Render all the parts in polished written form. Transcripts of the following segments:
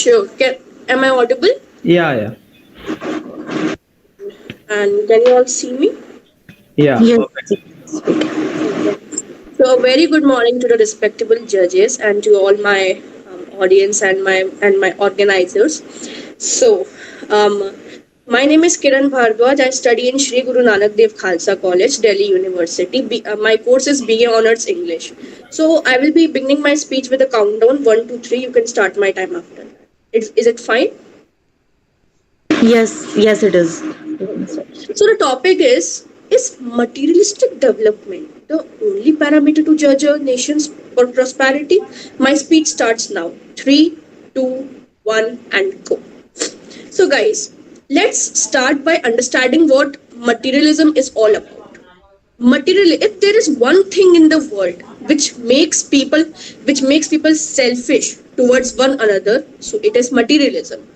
Sure. Am I audible? Yeah, yeah, And can you all see me? yeah. Yes, Perfect. yes, we can. Okay. So a very good morning to the respectable judges and to all my audience and my organizers. So, um, my name is Kiran Bhardwaj. I study in Sri Guru Nanak Dev Khalsa College, Delhi University. My course is BA Honors English. So I will be beginning my speech with a countdown 1, 2, 3. You can start my time after that. Is it fine? Yes, yes, it is. So the topic is materialistic development the only parameter to judge a nation's prosperity? My speech starts now. Three, two, one, and go. So guys, let's start by understanding what materialism is all about. Material, if there is one thing in the world which makes people selfish towards one another, so it is materialism.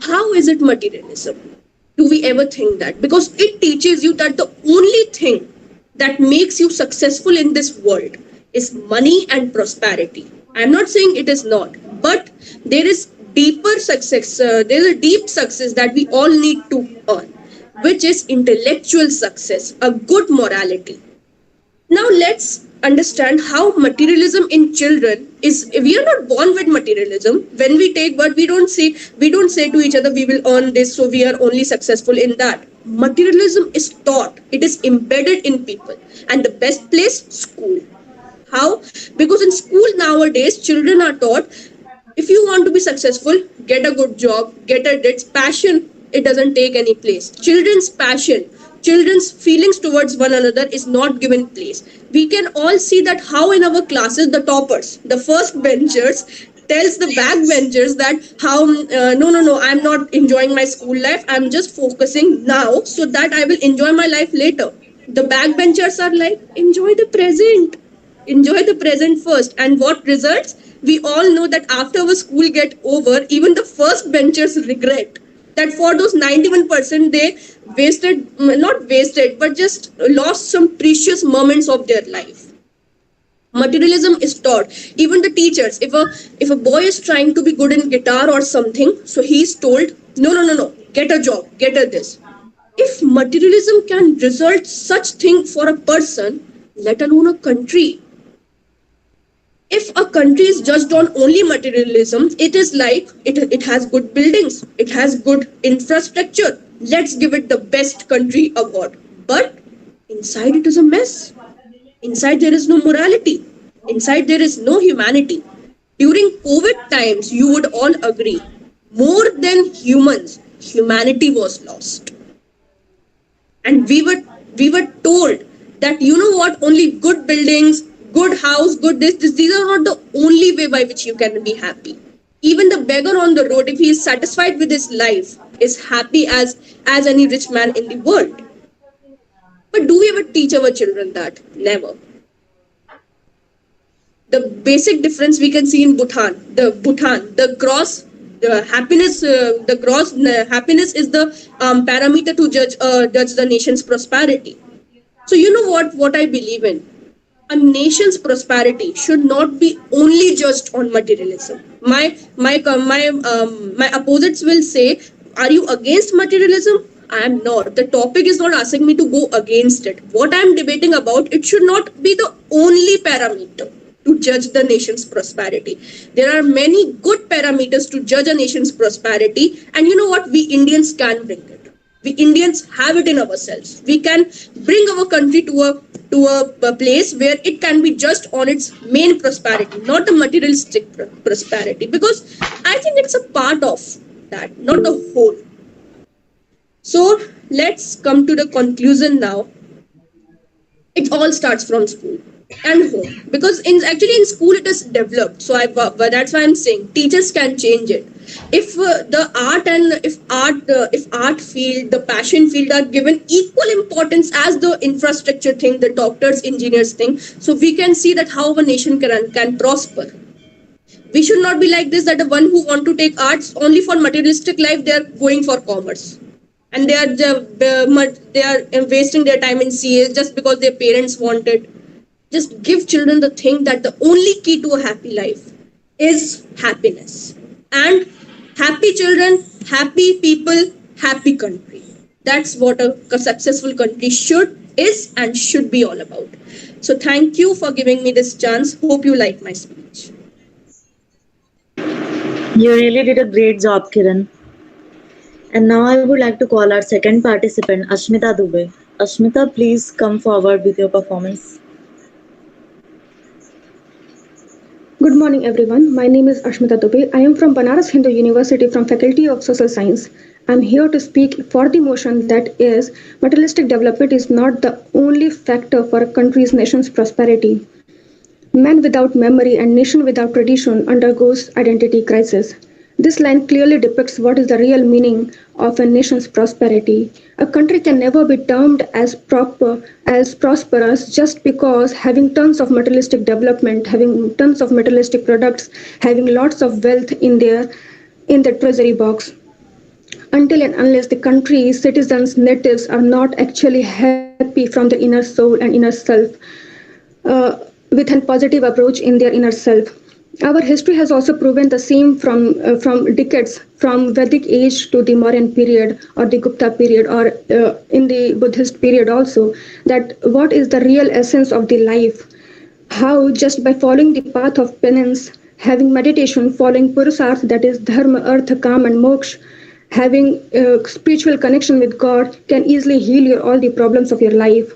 How is it materialism? Do we ever think that? Because it teaches you that the only thing that makes you successful in this world is money and prosperity. I'm not saying it is not, but there is deeper success. There is a deep success that we all need to earn, which is intellectual success, a good morality. Now let's understand how materialism in children is. We are not born with materialism. When we take, but we don't say to each other we will earn this, so we are only successful in that. Materialism is taught, it is embedded in people, and the best place, school. How? Because in school nowadays children are taught, if you want to be successful, get a good job, get a its passion. It doesn't take any place. Children's passion, children's feelings towards one another is not given place. We can all see that how in our classes the toppers, the first benchers, tells the backbenchers that how no, I'm not enjoying my school life. I'm just focusing now so that I will enjoy my life later. The backbenchers are like, enjoy the present first. And what results? We all know that after our school get over, even the first benchers regret that for those 91% they wasted, not wasted, but just lost some precious moments of their life. Materialism is taught. Even the teachers, if a boy is trying to be good in guitar or something, so he's told, no, get a job, get a this. If materialism can result such thing for a person, let alone a country. If a country is judged on only materialism, it is like it has good buildings, it has good infrastructure. Let's give it the best country award. But inside it is a mess. Inside there is no morality. Inside there is no humanity. During COVID times, you would all agree, more than humans, humanity was lost. And we were told that, you know what, only good buildings, good house, good this, these are not the only way by which you can be happy. Even the beggar on the road, if he is satisfied with his life, is happy as any rich man in the world. But do we ever teach our children that? Never. The basic difference we can see in Bhutan, the gross happiness is the parameter to judge the nation's prosperity. So you know what I believe in. A nation's prosperity should not be only judged on materialism. My opposites will say, "Are you against materialism?" I am not. The topic is not asking me to go against it. What I am debating about, it should not be the only parameter to judge the nation's prosperity. There are many good parameters to judge a nation's prosperity, and you know what? We Indians can bring it. We Indians have it in ourselves. We can bring our country to a place where it can be judged on its main prosperity, not the materialistic prosperity. Because I think it's a part of that, not the whole. So let's come to the conclusion now. It all starts from school and home, because in school it is developed. So but that's why I'm saying teachers can change it. If the art and if art field, the passion field are given equal importance as the infrastructure thing, the doctors, engineers thing, so we can see that how a nation can prosper. We should not be like this, that the one who want to take arts only for materialistic life, they are going for commerce, and they are wasting their time in CA just because their parents want it. Just give children the thing that the only key to a happy life is happiness. And Happy children, happy people, happy country. That's what a successful country should, is, and should be all about. So thank you for giving me this chance. Hope you like my speech. You really did a great job, Kiran. And now I would like to call our second participant, Ashmita Dubey. Ashmita, please come forward with your performance. Good morning, everyone. My name is Ashmita Dubey. I am from Banaras Hindu University from Faculty of Social Science. I am here to speak for the motion that is materialistic development is not the only factor for a country's nation's prosperity. Man without memory and nation without tradition undergoes identity crisis. This line clearly depicts what is the real meaning of a nation's prosperity. A country can never be termed as prosperous just because having tons of materialistic development, having tons of materialistic products, having lots of wealth in their treasury box. Until and unless the country's citizens, natives are not actually happy from the inner soul and inner self, uh, with a positive approach in their inner self. Our history has also proven the same from decades, from Vedic age to the modern period or the Gupta period or in the Buddhist period also, that what is the real essence of the life, how just by following the path of penance, having meditation, following purusarth, that is dharma, artha, kam and moksha, having spiritual connection with God can easily heal all the problems of your life.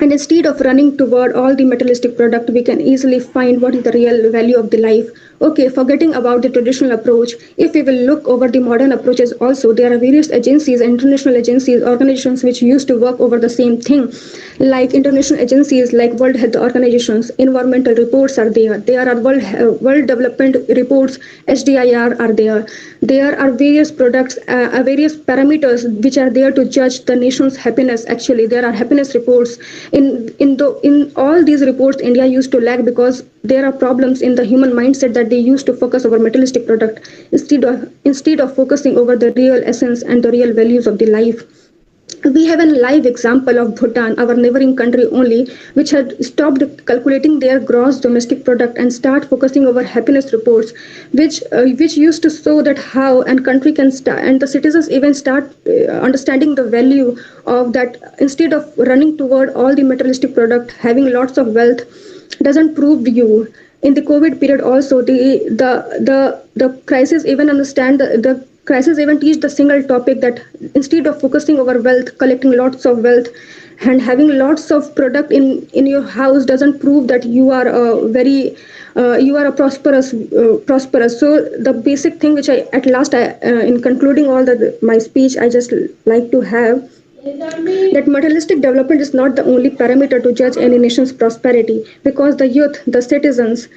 And instead of running toward all the materialistic product, we can easily find what is the real value of the life. Okay, forgetting about the traditional approach, if we will look over the modern approaches also, there are various agencies, international agencies, organizations which used to work over the same thing, like international agencies like World Health Organizations. Environmental reports are there. There are world development reports, HDIR are there. There are various products, various parameters which are there to judge the nation's happiness. Actually, there are happiness reports. In all these reports, India used to lag because there are problems in the human mindset that they used to focus over materialistic product instead of focusing over the real essence and the real values of the life. We have a live example of Bhutan, our neighboring country only, which had stopped calculating their gross domestic product and start focusing over happiness reports, which used to show that how and country can start and the citizens even start understanding the value of that. Instead of running toward all the materialistic product, having lots of wealth doesn't prove you. In the COVID period also, the crisis even understand the crisis even teach the single topic that instead of focusing over wealth, collecting lots of wealth and having lots of product in your house doesn't prove that you are a very you are a prosperous. So the basic thing which I at last I in concluding all the my speech I just like to have that materialistic development is not the only parameter to judge any nation's prosperity, because the youth, the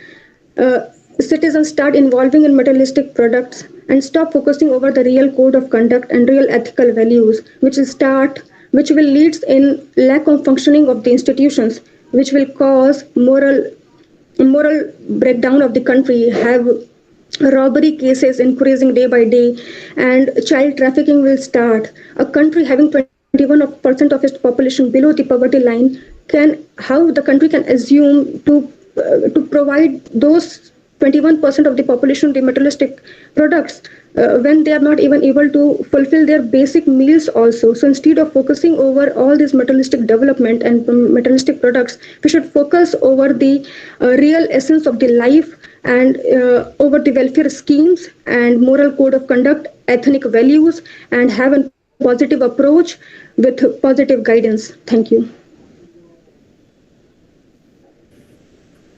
uh, citizens start involving in materialistic products and stop focusing over the real code of conduct and real ethical values, which will lead in lack of functioning of the institutions, which will cause moral breakdown of the country, have robbery cases increasing day by day, and child trafficking will start. A country having 21% of its population below the poverty line can how the country can assume to provide those 21% of the population the materialistic products when they are not even able to fulfill their basic meals also. So instead of focusing over all this materialistic development and materialistic products, we should focus over the real essence of the life and over the welfare schemes and moral code of conduct, ethnic values, and have a positive approach with positive guidance. Thank you.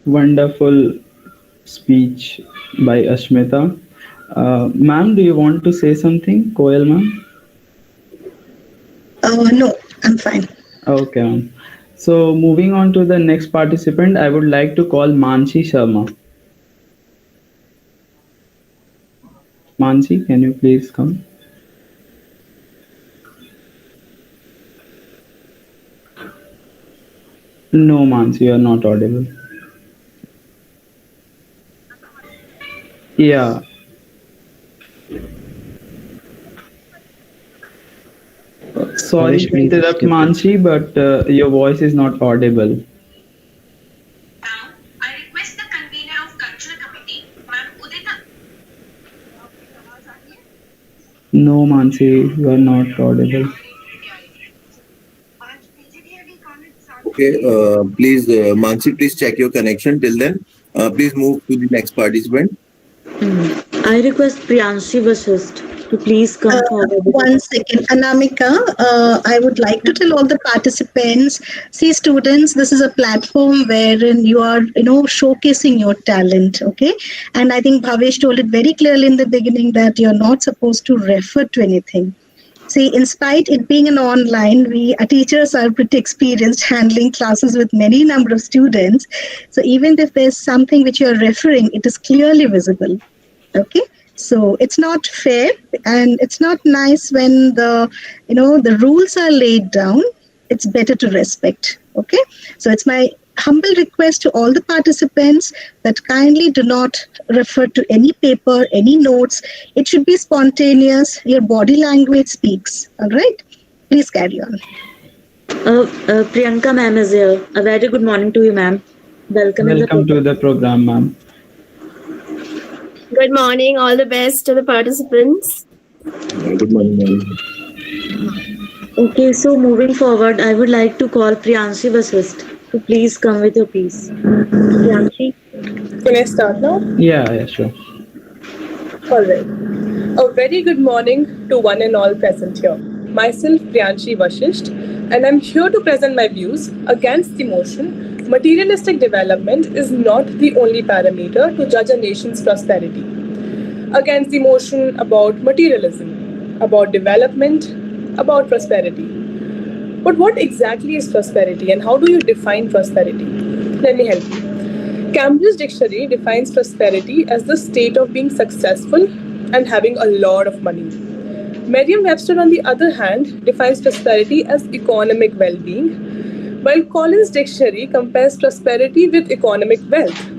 Wonderful speech by Ashmita. Ma'am, do you want to say something? Koel, ma'am? No, I'm fine. Okay, ma'am. So, moving on to the next participant, I would like to call Mansi Sharma. Mansi, can you please come? No, Mansi, you are not audible. Yeah, sorry Harish, to please interrupt, skip it. Mansi, but your voice is not audible. No, Mansi, you are not audible. Okay, please, Mansi, please check your connection. Till then, please move to the next participant. I request Priyanshi Vashist to please Uh, come forward with your One second, Anamika. I would like to tell all the participants, see, students, this is a platform wherein you are, showcasing your talent. Okay, and I think Bhavesh told it very clearly in the beginning that you're not supposed to refer to anything. See, in spite it being an online, we teachers are pretty experienced handling classes with many number of students. So even if there's something which you're referring, it is clearly visible. Okay, so it's not fair, and it's not nice when the rules are laid down. It's better to respect. Okay, so it's my humble request to all the participants that kindly do not refer to any paper, any notes. It should be spontaneous. Your body language speaks. All right, please carry on. Priyanka ma'am is here. A very good morning to you, ma'am. Welcome in the Welcome to program. the program, ma'am. Good morning. All the best to the participants. Good morning, ma'am. Okay, so moving forward, I would like to call Priyanshi Vashist to please come with your piece. Priyanshi? Can I start now? Yeah, sure. Alright. A very good morning to one and all present here. Myself, Priyanshi Vashisht, and I'm here to present my views against the motion materialistic development is not the only parameter to judge a nation's prosperity. Against the motion about materialism, about development, about prosperity. But what exactly is prosperity and how do you define prosperity? Let me help you. Cambridge Dictionary defines prosperity as the state of being successful and having a lot of money. Merriam-Webster, on the other hand, defines prosperity as economic well-being, while Collins Dictionary compares prosperity with economic wealth.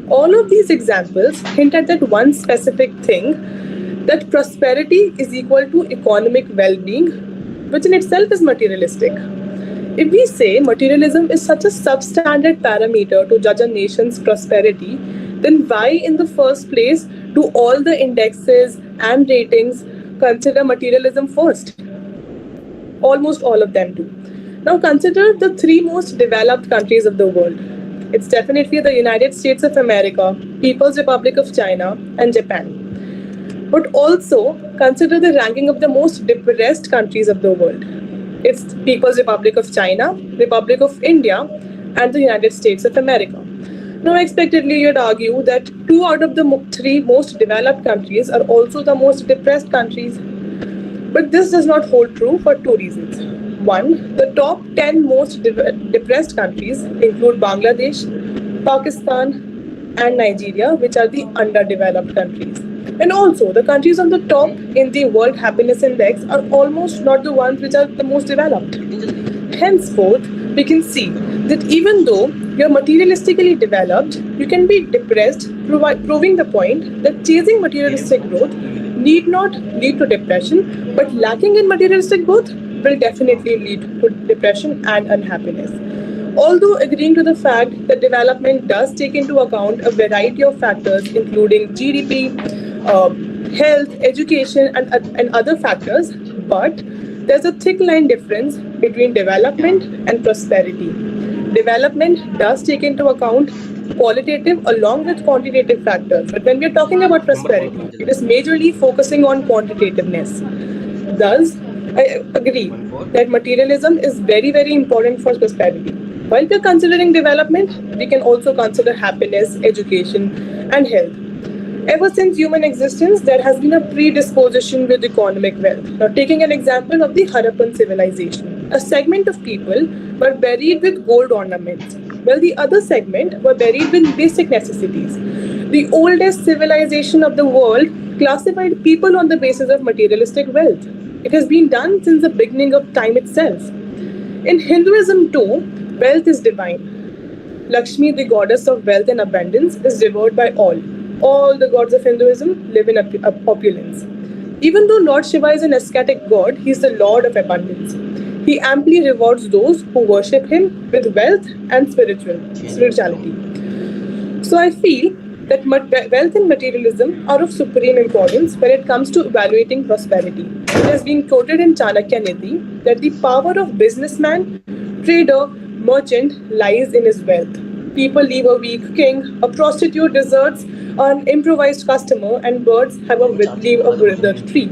All of these examples hint at that one specific thing, that prosperity is equal to economic well-being, which in itself is materialistic. If we say materialism is such a substandard parameter to judge a nation's prosperity, then why in the first place do all the indexes and ratings consider materialism first? Almost all of them do. Now consider the three most developed countries of the world. It's definitely the United States of America, People's Republic of China, and Japan. But also consider the ranking of the most depressed countries of the world. It's People's Republic of China, Republic of India, and the United States of America. Now, expectedly, you'd argue that two out of the three most developed countries are also the most depressed countries. But this does not hold true for two reasons. One, the top 10 most depressed countries include Bangladesh, Pakistan, and Nigeria, which are the underdeveloped countries. And also, the countries on the top in the World Happiness Index are almost not the ones which are the most developed. Henceforth, we can see that even though you're materialistically developed, you can be depressed, proving the point that chasing materialistic growth need not lead to depression, but lacking in materialistic growth will definitely lead to depression and unhappiness. Although agreeing to the fact that development does take into account a variety of factors, including GDP, health, education, and other factors, but there's a thick line difference between development and prosperity. Development does take into account qualitative along with quantitative factors, but when we're talking about prosperity, it is majorly focusing on quantitativeness. Thus, I agree that materialism is very, very important for prosperity. While we're considering development, we can also consider happiness, education, and health. Ever since human existence, there has been a predisposition with economic wealth. Now, taking an example of the Harappan civilization, a segment of people were buried with gold ornaments, while the other segment were buried with basic necessities. The oldest civilization of the world classified people on the basis of materialistic wealth. It has been done since the beginning of time itself. In Hinduism, too, wealth is divine. Lakshmi, the goddess of wealth and abundance, is revered by all. All the gods of Hinduism live in opulence. Even though Lord Shiva is an ascetic god, he is the lord of abundance. He amply rewards those who worship him with wealth and spirituality. So I feel that wealth and materialism are of supreme importance when it comes to evaluating prosperity. It has been quoted in Chanakya Niti that the power of businessman, trader, merchant lies in his wealth. People leave a weak king, a prostitute deserts an improvised customer, and birds leave a withered tree.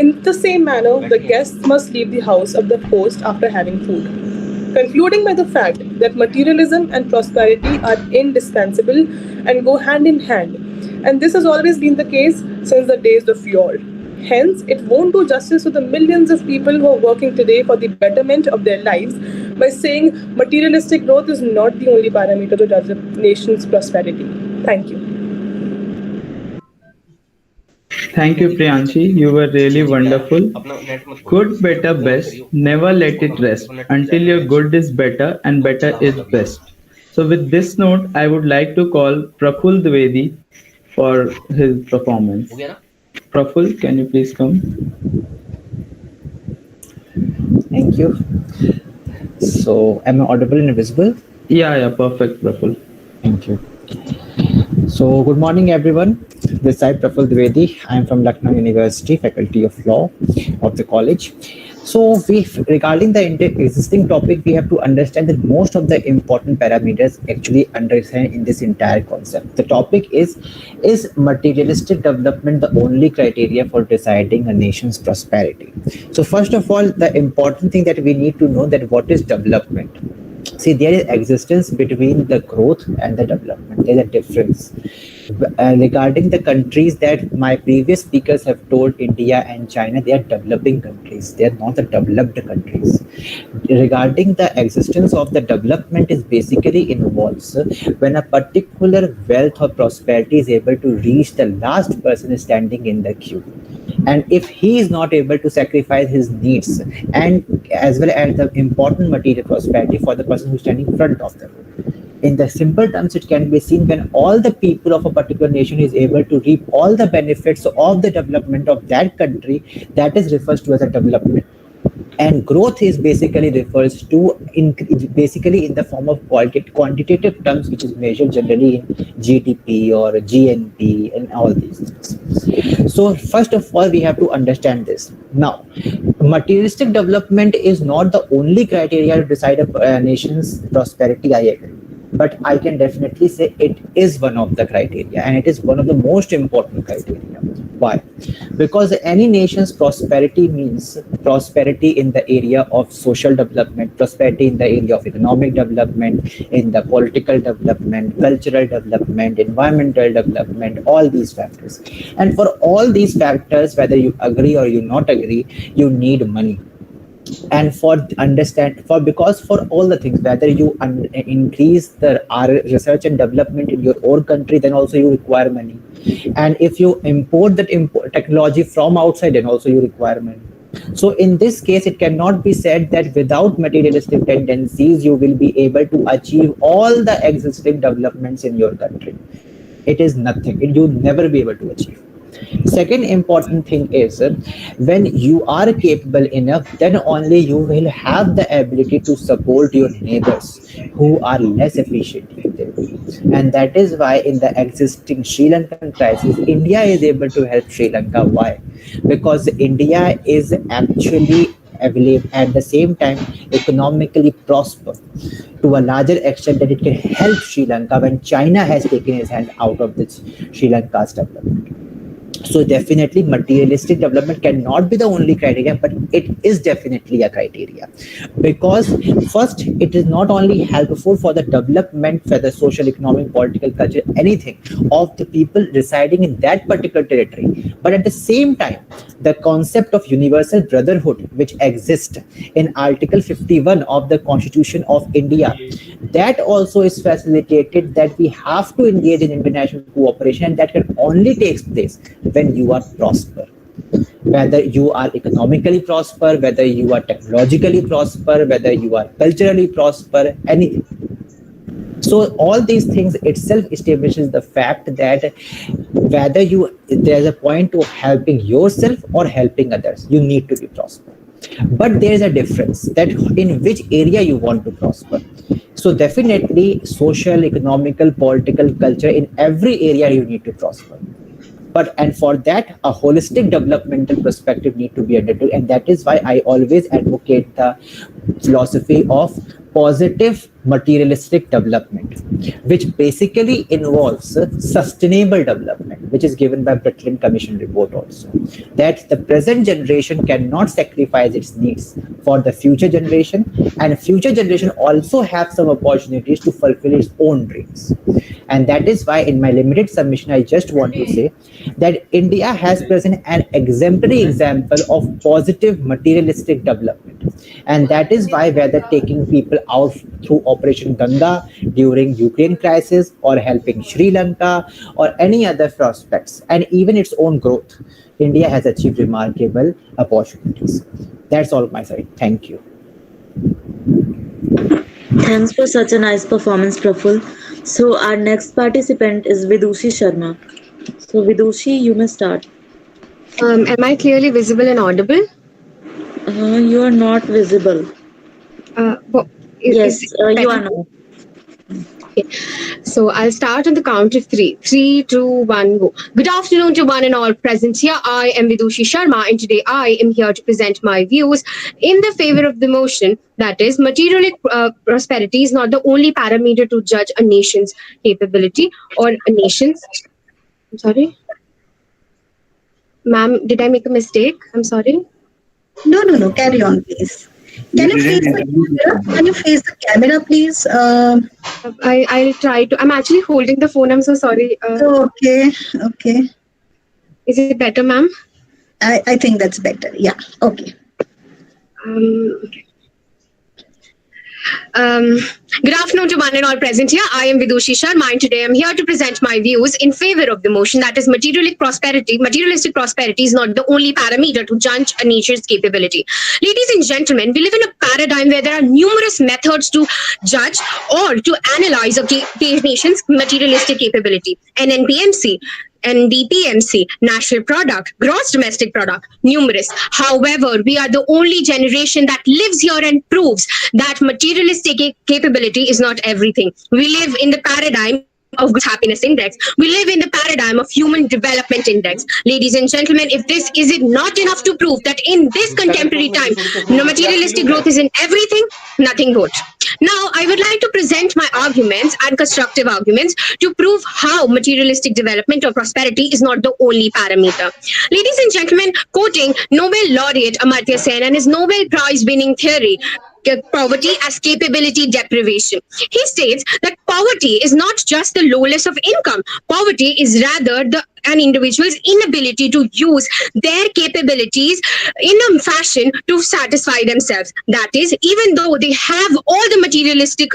In the same manner, the guests must leave the house of the host after having food. Concluding by the fact that materialism and prosperity are indispensable and go hand in hand, and this has always been the case since the days of yore. Hence, it won't do justice to the millions of people who are working today for the betterment of their lives by saying materialistic growth is not the only parameter to judge a nation's prosperity. Thank you. Thank you, Priyanshi. You were really wonderful. Good, better, best. Never let it rest until your good is better and better is best. So, with this note, I would like to call Praful Dwivedi for his performance. Praful, can you please come? Thank you. So, am I audible and visible? Yeah, perfect, Praful. Thank you. So, good morning, everyone. This is Praful Dwivedi. I am from Lucknow University, Faculty of Law of the college. So, regarding the existing topic, we have to understand that most of the important parameters actually understand in this entire concept. The topic is materialistic development the only criteria for deciding a nation's prosperity? So, first of all, the important thing that we need to know that what is development. See, there is existence between the growth and the development. There's a difference. Regarding the countries that my previous speakers have told, India and China, they are developing countries. They are not the developed countries. Regarding the existence of the development is basically involves when a particular wealth or prosperity is able to reach the last person standing in the queue. And if he is not able to sacrifice his needs and as well as the important material prosperity for the person who's standing in front of the road. In the simple terms, it can be seen when all the people of a particular nation is able to reap all the benefits of the development of that country, that is refers to as a development. And growth is basically refers to basically in the form of quantitative terms, which is measured generally in GDP or GNP and all these things. So first of all, we have to understand this. Now, materialistic development is not the only criteria to decide a nation's prosperity, I agree. But I can definitely say it is one of the criteria, and it is one of the most important criteria. Why? Because any nation's prosperity means prosperity in the area of social development, prosperity in the area of economic development, in the political development, cultural development, environmental development, all these factors. And for all these factors, whether you agree or you not agree, you need money. And because for all the things, whether you increase the research and development in your own country, then also you require money. And if you import that technology from outside, then also you require money. So in this case, it cannot be said that without materialistic tendencies, you will be able to achieve all the existing developments in your country. It is nothing. You'll never be able to achieve. Second important thing is when you are capable enough, then only you will have the ability to support your neighbors who are less efficient than you. And that is why in the existing Sri Lankan crisis, India is able to help Sri Lanka. Why? Because India is actually available at the same time economically prosper to a larger extent that it can help Sri Lanka when China has taken its hand out of this Sri Lanka's development. So definitely materialistic development cannot be the only criteria, but it is definitely a criteria. Because first, it is not only helpful for the development, for the social, economic, political, culture, anything of the people residing in that particular territory. But at the same time, the concept of universal brotherhood, which exists in Article 51 of the Constitution of India, that also is facilitated that we have to engage in international cooperation, and that can only take place when you are prosper. Whether you are economically prosper, whether you are technologically prosper, whether you are culturally prosper, anything. So all these things itself establishes the fact that there's a point to helping yourself or helping others, you need to be prosper. But there is a difference that in which area you want to prosper. So definitely social, economical, political, culture, in every area you need to prosper. But and for that a holistic developmental perspective need to be understood, and that is why I always advocate the philosophy of positive materialistic development, which basically involves sustainable development, which is given by Brundtland Commission report also, that the present generation cannot sacrifice its needs for the future generation, and future generation also have some opportunities to fulfill its own dreams. And that is why in my limited submission I just want to say that India has present an exemplary example of positive materialistic development, and that is why whether taking people out through Operation Ganga during Ukraine crisis, or helping Sri Lanka, or any other prospects, and even its own growth, India has achieved remarkable opportunities. That's all my side. Thank you. Thanks for such a nice performance, Praful. So our next participant is Vidushi Sharma. So Vidushi, you may start. Am I clearly visible and audible? You are not visible. What, Yes, is you are better? not. Okay. So I'll start on the count of three. 3, 2, 1, go. Good afternoon to one and all present here. I am Vidushi Sharma, and today I am here to present my views in the favor of the motion that is material prosperity is not the only parameter to judge a nation's capability or a nation's. I'm sorry, ma'am. Did I make a mistake? I'm sorry. No. Carry on, please. You didn't introduce yourself. Can you face the camera, please? I'll try to. I'm actually holding the phone. I'm so sorry. Okay. Is it better, ma'am? I think that's better. Yeah. Okay. Okay. Good afternoon to one and all present here. I am Vidushi Sharma, and today I'm here to present my views in favor of the motion that is materialistic prosperity is not the only parameter to judge a nation's capability. Ladies and gentlemen, we live in a paradigm where there are numerous methods to judge or to analyze a nation's materialistic capability. NNPMC, NDPMC, national product, gross domestic product, numerous. However, we are the only generation that lives here and proves that materialistic capability is not everything. We live in the paradigm of gross happiness index. We live in the paradigm of human development index. Ladies and gentlemen, if this is it not enough to prove that in this contemporary time, no materialistic growth is in everything, nothing good. Now, I would like to present my arguments and constructive arguments to prove how materialistic development or prosperity is not the only parameter. Ladies and gentlemen, quoting Nobel laureate Amartya Sen and his Nobel Prize winning theory, poverty as capability deprivation. He states that poverty is not just the lowest of income. Poverty is rather an individual's inability to use their capabilities in a fashion to satisfy themselves. That is, even though they have all the materialistic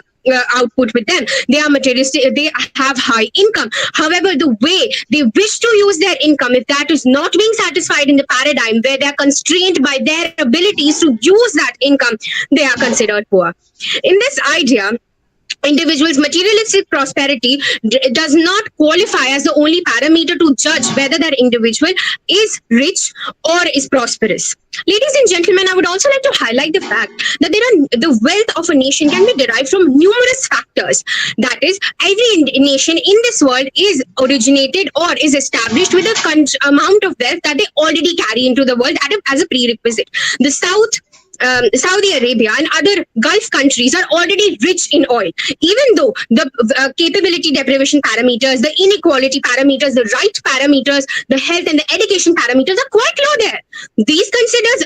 output with them, they are materialistic, they have high income. However, the way they wish to use their income, if that is not being satisfied in the paradigm where they are constrained by their abilities to use that income, they are considered poor. In this idea, individuals' materialistic prosperity does not qualify as the only parameter to judge whether that individual is rich or is prosperous. Ladies and gentlemen, I would also like to highlight the fact that the wealth of a nation can be derived from numerous factors. That is, every nation in this world is originated or is established with a amount of wealth that they already carry into the world as a prerequisite. The Saudi Arabia and other Gulf countries are already rich in oil. Even though the capability deprivation parameters, the inequality parameters, the right parameters, the health and the education parameters are quite low there. These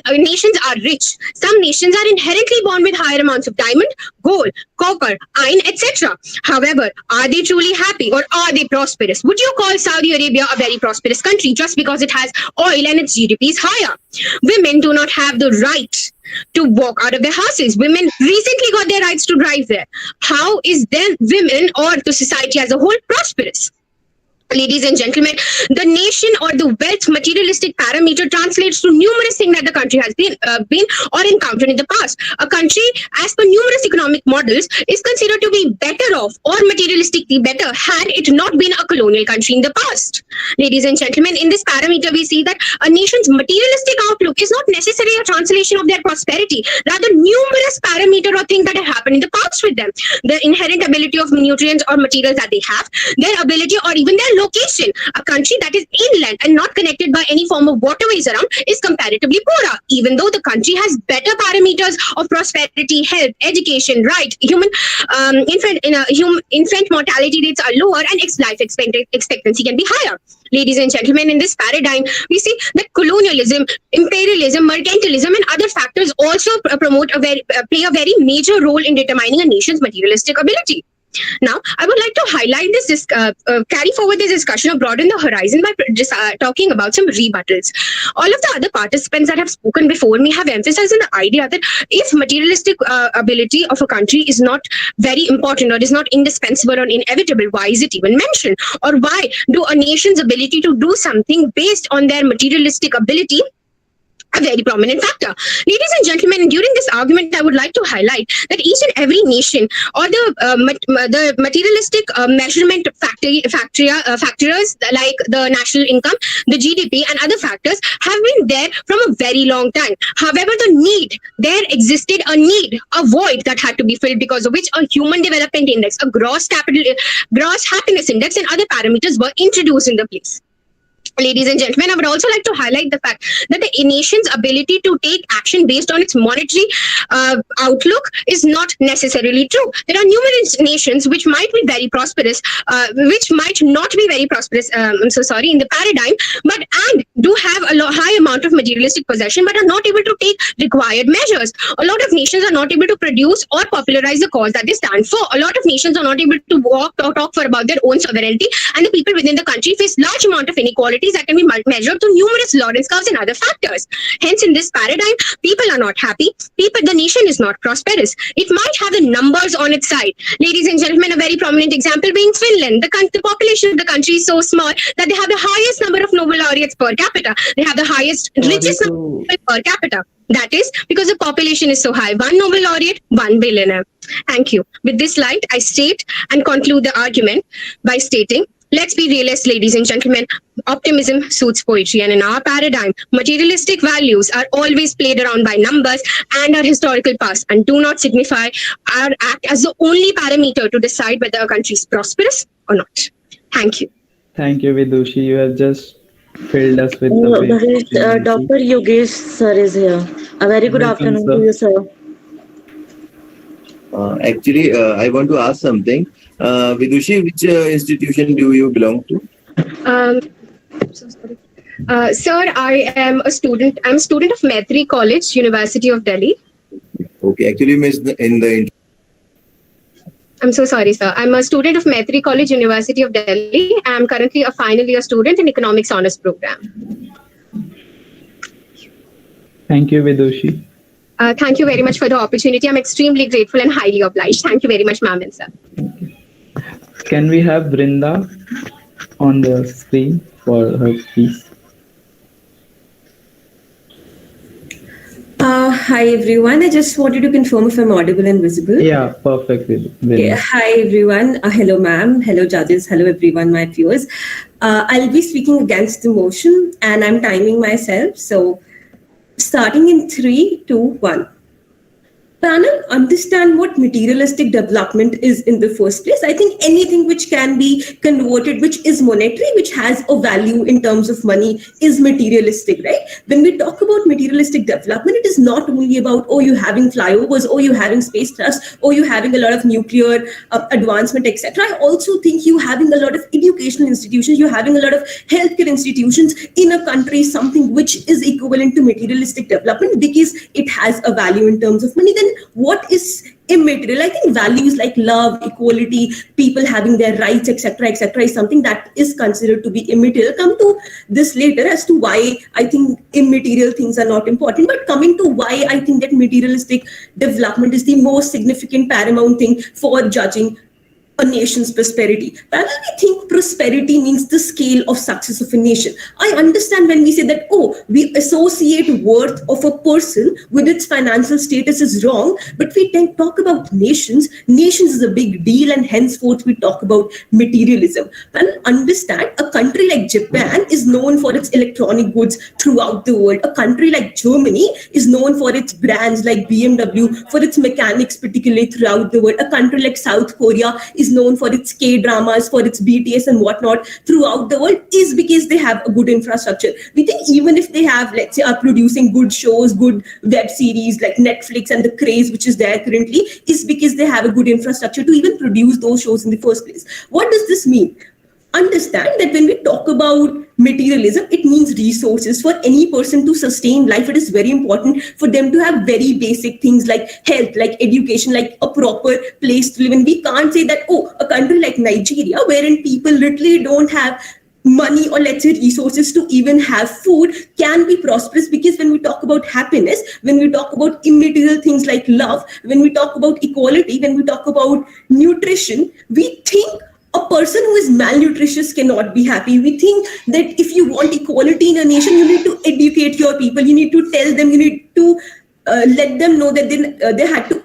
nations are rich. Some nations are inherently born with higher amounts of diamond, gold, copper, iron, etc. However, are they truly happy or are they prosperous? Would you call Saudi Arabia a very prosperous country just because it has oil and its GDP is higher? Women do not have the right to walk out of their houses. Women recently got their rights to drive there. How is then women or the society as a whole prosperous? Ladies and gentlemen, the nation or the wealth materialistic parameter translates to numerous things that the country has been or encountered in the past. A country, as per numerous economic models, is considered to be better off or materialistically better had it not been a colonial country in the past. Ladies and gentlemen, in this parameter, we see that a nation's materialistic outlook is not necessarily a translation of their prosperity, rather numerous parameter or things that have happened in the past with them. The inherent ability of nutrients or materials that they have, their ability or even their location. A country that is inland and not connected by any form of waterways around is comparatively poorer, even though the country has better parameters of prosperity, health, education, right, infant mortality rates are lower, and life expectancy can be higher. Ladies and gentlemen, in this paradigm, we see that colonialism, imperialism, mercantilism, and other factors also play a very major role in determining a nation's materialistic ability. Now, I would like to highlight this, carry forward this discussion or broaden the horizon by just talking about some rebuttals. All of the other participants that have spoken before me have emphasized on the idea that if materialistic ability of a country is not very important or is not indispensable or inevitable, why is it even mentioned? Or why do a nation's ability to do something based on their materialistic ability a very prominent factor? Ladies and gentlemen, during this argument, I would like to highlight that each and every nation or the materialistic measurement factors like the national income, the GDP, and other factors have been there from a very long time. However, there existed a need, a void that had to be filled, because of which a human development index, a gross happiness index, and other parameters were introduced in the place. Ladies and gentlemen, I would also like to highlight the fact that the nation's ability to take action based on its monetary outlook is not necessarily true. There are numerous nations which might be very prosperous, which might not be very prosperous, in the paradigm, and do have a high amount of materialistic possession, but are not able to take required measures. A lot of nations are not able to produce or popularize the cause that they stand for. A lot of nations are not able to talk for about their own sovereignty, and the people within the country face large amount of inequality that can be measured to numerous Lorentz curves and other factors. Hence, in this paradigm, people are not happy. The nation is not prosperous. It might have the numbers on its side. Ladies and gentlemen, a very prominent example being Finland. The population of the country is so small that they have the highest number of Nobel laureates per capita. They have the richest number per capita. That is because the population is so high. One Nobel laureate, one billionaire. Thank you. With this light, I state and conclude the argument by stating, let's be realists, ladies and gentlemen. Optimism suits poetry, and in our paradigm, materialistic values are always played around by numbers and our historical past, and do not signify or act as the only parameter to decide whether a country is prosperous or not. Thank you. Thank you, Vidushi. You have just filled us with the Dr. Yogesh sir is here. A very good Welcome, afternoon sir. to you, sir. Actually, I want to ask something. Vidushi, which institution do you belong to? So sorry. Sir, I am a student. I'm a student of Maitri College, University of Delhi. Okay, actually, miss in the. I'm so sorry, sir. I'm a student of Maitri College, University of Delhi. I'm currently a final year student in Economics Honors Program. Thank you, Vidushi. Thank you very much for the opportunity. I'm extremely grateful and highly obliged. Thank you very much, ma'am and sir. Can we have Brinda on the screen for her piece? Hi everyone. I just wanted to confirm if I'm audible and visible. Yeah, perfect. Yeah, hi everyone. Hello ma'am. Hello judges. Hello everyone, my viewers. I'll be speaking against the motion and I'm timing myself. So starting in 3, 2, 1. Panel, understand what materialistic development is in the first place. I think anything which can be converted, which is monetary, which has a value in terms of money, is materialistic, right? When we talk about materialistic development, it is not only about, oh, you're having flyovers, oh, you're having space thrust, oh, you're having a lot of nuclear advancement, etc. I also think you having a lot of educational institutions, you're having a lot of healthcare institutions in a country, something which is equivalent to materialistic development because it has a value in terms of money. Then what is immaterial? I think values like love, equality, people having their rights, etc., is something that is considered to be immaterial. Come to this later as to why I think immaterial things are not important. But coming to why I think that materialistic development is the most significant paramount thing for judging a nation's prosperity. Rather, we think prosperity means the scale of success of a nation. I understand when we say that, oh, we associate worth of a person with its financial status is wrong, but we talk about nations. Nations is a big deal, and henceforth we talk about materialism. And understand, a country like Japan is known for its electronic goods throughout the world. A country like Germany is known for its brands like BMW, for its mechanics, particularly throughout the world. A country like South Korea is known for its K-dramas, for its BTS and whatnot throughout the world, is because they have a good infrastructure. We think even if they have, let's say, are producing good shows, good web series like Netflix, and the craze which is there currently is because they have a good infrastructure to even produce those shows in the first place. What does this mean? Understand that when we talk about materialism, it means resources. For any person to sustain life, it is very important for them to have very basic things like health, like education, like a proper place to live in. We can't say that, oh, a country like Nigeria, wherein people literally don't have money or, let's say, resources to even have food, can be prosperous, because when we talk about happiness, when we talk about immaterial things like love, when we talk about equality, when we talk about nutrition, we think a person who is malnutritious cannot be happy. We think that if you want equality in a nation, you need to educate your people, you need to tell them, you need to let them know that they had to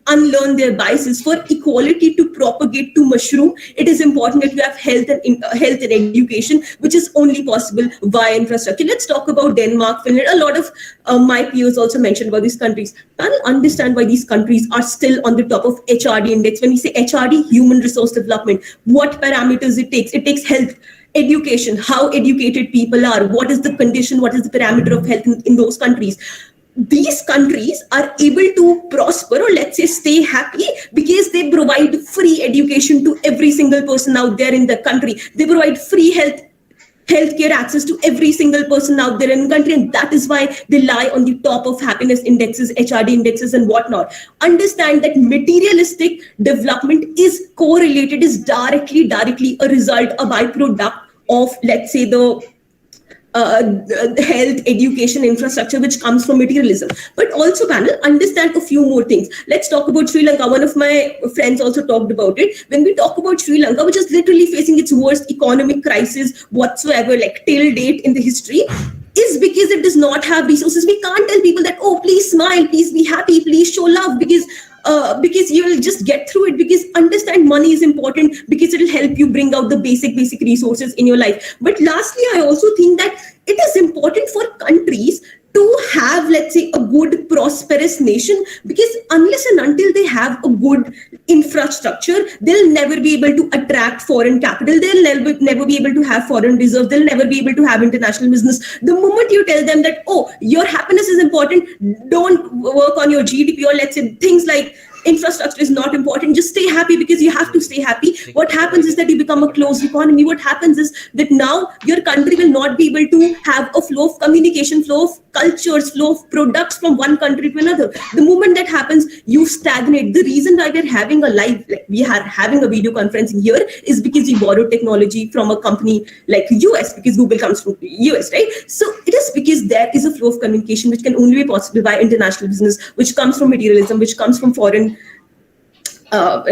unlearn their biases. For equality to propagate, to mushroom, it is important that you have health and education, which is only possible via infrastructure. Let's talk about Denmark, Finland. A lot of my peers also mentioned about these countries. I don't understand why these countries are still on the top of HRD index. When we say HRD, human resource development, what parameters it takes? It takes health, education, how educated people are, what is the condition, what is the parameter of health in those countries. These countries are able to prosper, or let's say stay happy, because they provide free education to every single person out there in the country. They provide free healthcare access to every single person out there in the country, and that is why they lie on the top of happiness indexes, HRD indexes, and whatnot. Understand that materialistic development is correlated, is directly a result, a byproduct of, let's say, the health, education, infrastructure, which comes from materialism. But also, panel, understand a few more things. Let's talk about Sri Lanka. One of my friends also talked about it. When we talk about Sri Lanka, which is literally facing its worst economic crisis whatsoever, like till date in the history, is because it does not have resources. We can't tell people that, oh, please smile, please be happy, please show love, because you will just get through it. Because understand, money is important because it will help you bring out the basic resources in your life. But lastly, I also think that it is important for countries to have, let's say, a good prosperous nation, because unless and until they have a good infrastructure, they'll never be able to attract foreign capital, they'll never be able to have foreign reserves, they'll never be able to have international business. The moment you tell them that, oh, your happiness is important, don't work on your GDP, or let's say things like infrastructure is not important, just stay happy because you have to stay happy, what happens is that you become a closed economy. What happens is that now your country will not be able to have a flow of communication, flow of cultures, flow of products from one country to another. The moment that happens, you stagnate. The reason why we're having a live, like we are having a video conferencing here, is because we borrowed technology from a company like US, because Google comes from US, right? So it is because there is a flow of communication which can only be possible by international business, which comes from materialism, which comes from foreign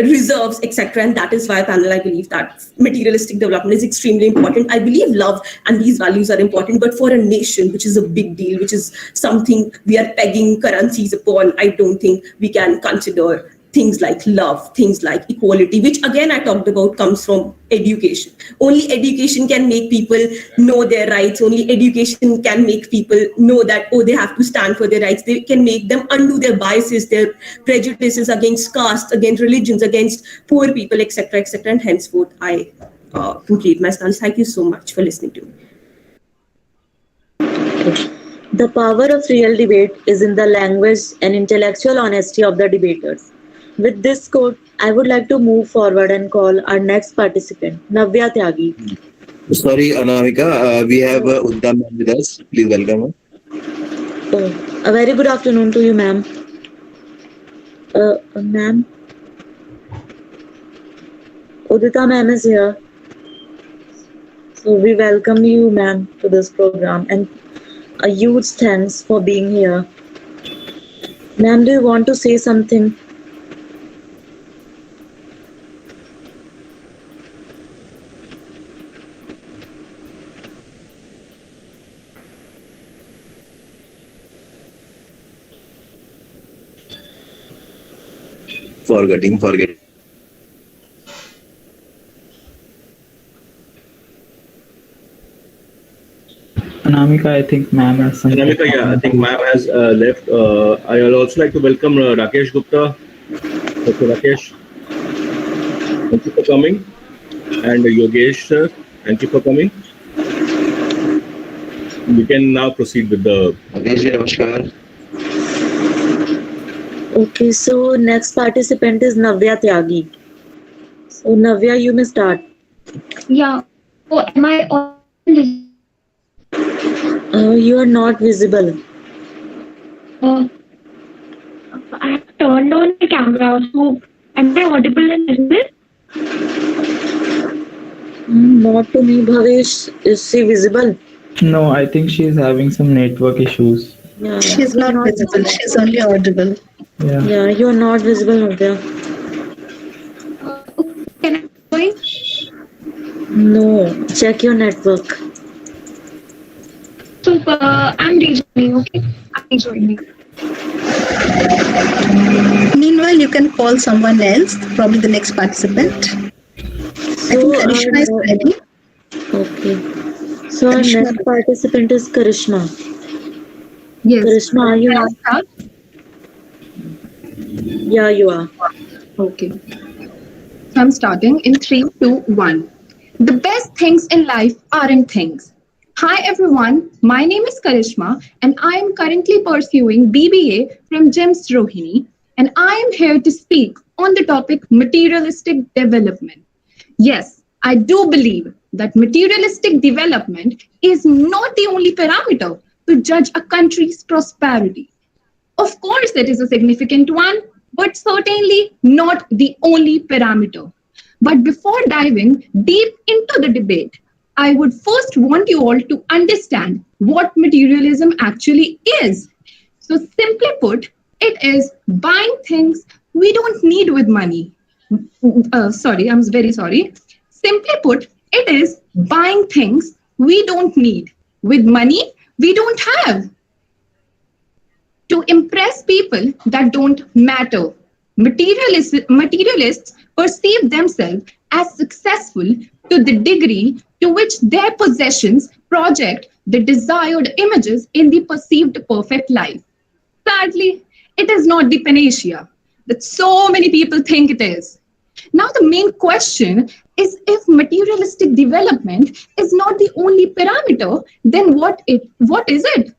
reserves, etc. And that is why, panel, I believe that materialistic development is extremely important. I believe love and these values are important, but for a nation, which is a big deal, which is something we are pegging currencies upon, I don't think we can consider things like love, things like equality, which again I talked about comes from education. Only education can make people know their rights. Only education can make people know that, oh, they have to stand for their rights. They can make them undo their biases, their prejudices against caste, against religions, against poor people, etc., etc. And henceforth, I complete my stance. Thank you so much for listening to me. The power of real debate is in the language and intellectual honesty of the debaters. With this quote, I would like to move forward and call our next participant, Navya Tyagi. Sorry, Anamika, we have Uddam with us. Please welcome her. Oh, a very good afternoon to you, ma'am. Ma'am? Udita ma'am is here. So we welcome you, ma'am, to this program, and a huge thanks for being here. Ma'am, do you want to say something? forgetting. Anamika, I think ma'am has something. Anamika, yeah, I think ma'am has left. I'll also like to welcome Rakesh Gupta. Dr. Rakesh, thank you for coming. And Yogesh, sir, thank you for coming. We can now proceed with the. Okay, so next participant is Navya Tyagi. So Navya, you may start. Yeah. So am I audible and visible? You are not visible. Uh, I have turned on my camera, so am I audible and visible? Not to me, Bhavesh. Is she visible? No, I think she is having some network issues. Yeah, She's you're not not visible. She's only audible. Yeah. Yeah, you're not visible, Navya. Can I join? No, check your network. So I'm rejoining, okay? I'm rejoining. Meanwhile, you can call someone else, probably the next participant. I think Karishma is ready. Okay. So our Karishma. next participant is Karishma. Yes. Karishma, are you Can I on? start? Yeah, you are. Okay. So I'm starting in 3, 2, 1. The best things in life aren't things. Hi everyone, my name is Karishma and I am currently pursuing BBA from GEMS Rohini and I am here to speak on the topic materialistic development. Yes, I do believe that materialistic development is not the only parameter to judge a country's prosperity. Of course, it is a significant one, but certainly not the only parameter. But before diving deep into the debate, I would first want you all to understand what materialism actually is. So, simply put, it is buying things we don't need with money. Sorry, I'm very sorry. Simply put, it is buying things we don't need with money we don't have to impress people that don't matter. Materialists perceive themselves as successful to the degree to which their possessions project the desired images in the perceived perfect life. Sadly, it is not the panacea that so many people think it is. Now, the main question is if materialistic development is not the only parameter, then what is it?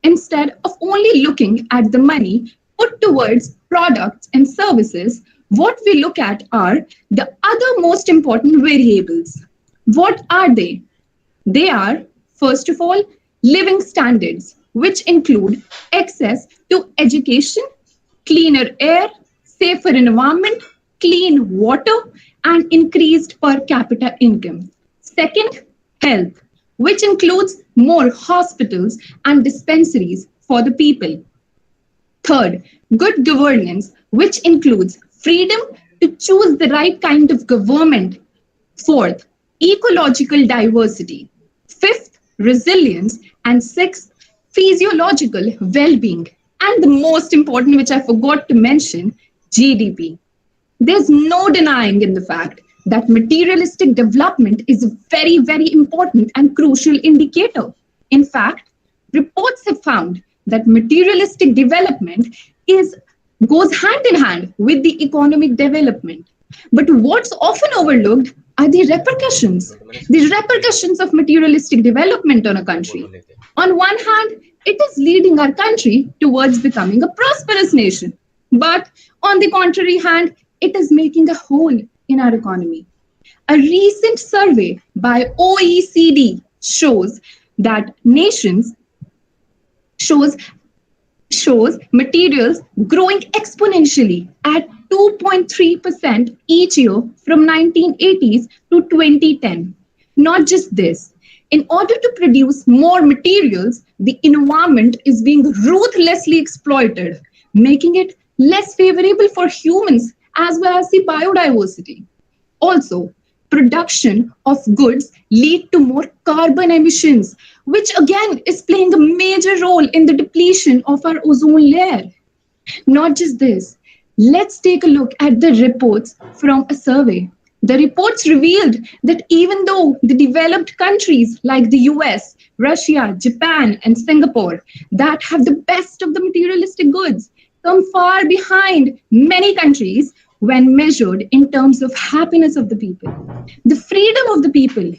Instead of only looking at the money put towards products and services, what we look at are the other most important variables. What are they? They are, first of all, living standards, which include access to education, cleaner air, safer environment, clean water, and increased per capita income. Second, health, which includes more hospitals and dispensaries for the people. Third, good governance, which includes freedom to choose the right kind of government. Fourth, ecological diversity. Fifth, resilience. And sixth, physiological well being. And the most important, which I forgot to mention, GDP. There's no denying in the fact that materialistic development is a very, very important and crucial indicator. In fact, reports have found that materialistic development is goes hand in hand with the economic development. But what's often overlooked are the repercussions of materialistic development on a country. On one hand, it is leading our country towards becoming a prosperous nation. But on the contrary hand, it is making a hole in our economy. A recent survey by OECD that nations shows shows materials growing exponentially at 2.3% each year from 1980s to 2010. Not just this, in order to produce more materials, the environment is being ruthlessly exploited, making it less favorable for humans as well as the biodiversity. Also, production of goods lead to more carbon emissions, which again is playing a major role in the depletion of our ozone layer. Not just this, Let's take a look at the reports from a survey. The reports revealed that even though the developed countries like the US, Russia, Japan, and Singapore that have the best of the materialistic goods come far behind many countries when measured in terms of happiness of the people, the freedom of the people,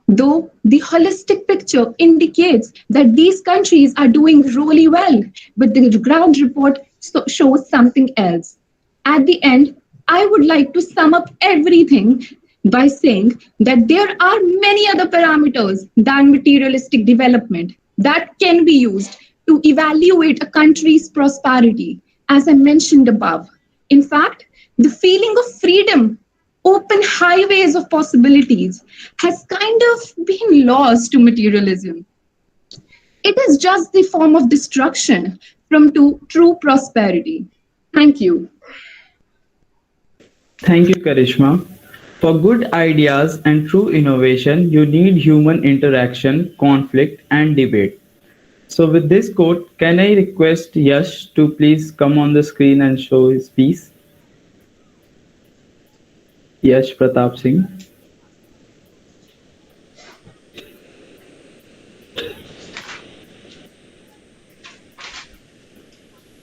though the holistic picture indicates that these countries are doing really well, but the ground report shows something else. At the end, I would like to sum up everything by saying that there are many other parameters than materialistic development that can be used to evaluate a country's prosperity, as I mentioned above. In fact, the feeling of freedom, open highways of possibilities, has kind of been lost to materialism. It is just the form of destruction from to true prosperity. Thank you. Thank you, Karishma. For good ideas and true innovation, you need human interaction, conflict, and debate. So, with this quote, can I request Yash to please come on the screen and show his piece? Yash Pratap Singh.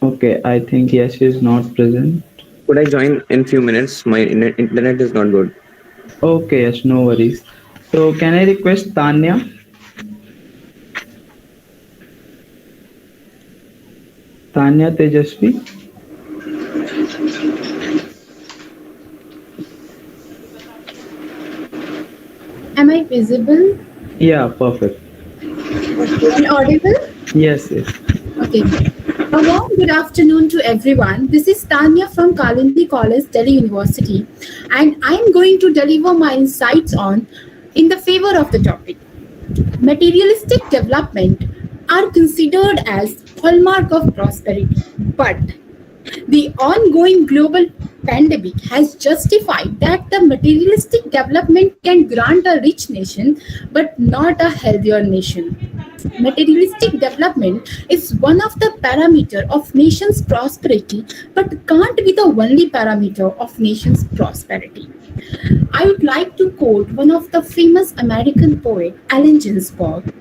Okay, I think Yash is not present. Could I join in few minutes? My internet is not good. Okay, Yash, no worries. So, can I request Tanya? Tanya Tejasvi? Am I visible Yeah, perfect. and audible? Yes, yes. Okay. A warm good afternoon to everyone. This is Tanya from Kalindi College, Delhi University, and I am going to deliver my insights on in the favor of the topic. Materialistic development are considered as hallmark of prosperity, but the ongoing global pandemic has justified that the materialistic development can grant a rich nation but not a healthier nation. Materialistic development is one of the parameter of nation's prosperity but can't be the only parameter of nation's prosperity. I would like to quote one of the famous American poet, Allen Ginsberg.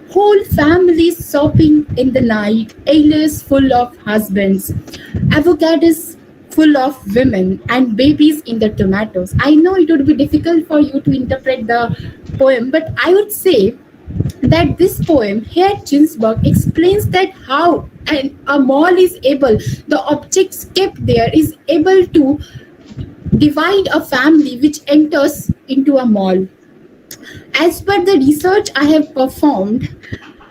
Whole families sobbing in the night, ailers full of husbands, avocados full of women, and babies in the tomatoes. I know it would be difficult for you to interpret the poem, but I would say that this poem here Ginsberg explains that how a mall is able, the objects kept there is able to divide a family which enters into a mall. As per the research I have performed,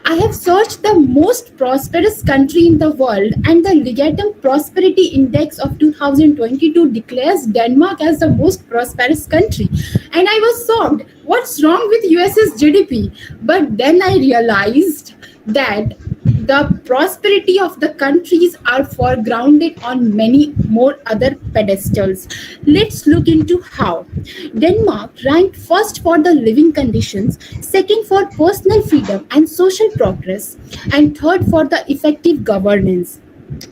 I have searched the most prosperous country in the world, and the Legatum Prosperity Index of 2022 declares Denmark as the most prosperous country. And I was shocked. What's wrong with US's GDP? But then I realized that the prosperity of the countries are foregrounded on many more other pedestals. Let's look into how. Denmark ranked first for the living conditions, second for personal freedom and social progress, and third for the effective governance.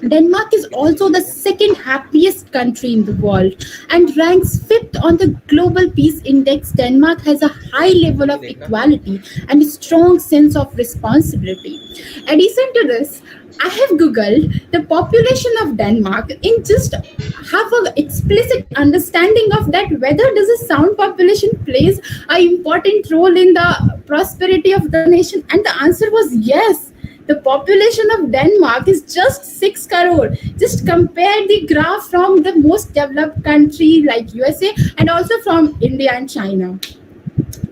Denmark is also the second happiest country in the world and ranks fifth on the Global Peace Index. Denmark has a high level of equality and a strong sense of responsibility. Addition to this, I have googled the population of Denmark in just have an explicit understanding of that whether does a sound population plays an important role in the prosperity of the nation, and the answer was yes. The population of Denmark is just 6 crore. Just compare the graph from the most developed country like USA and also from India and China.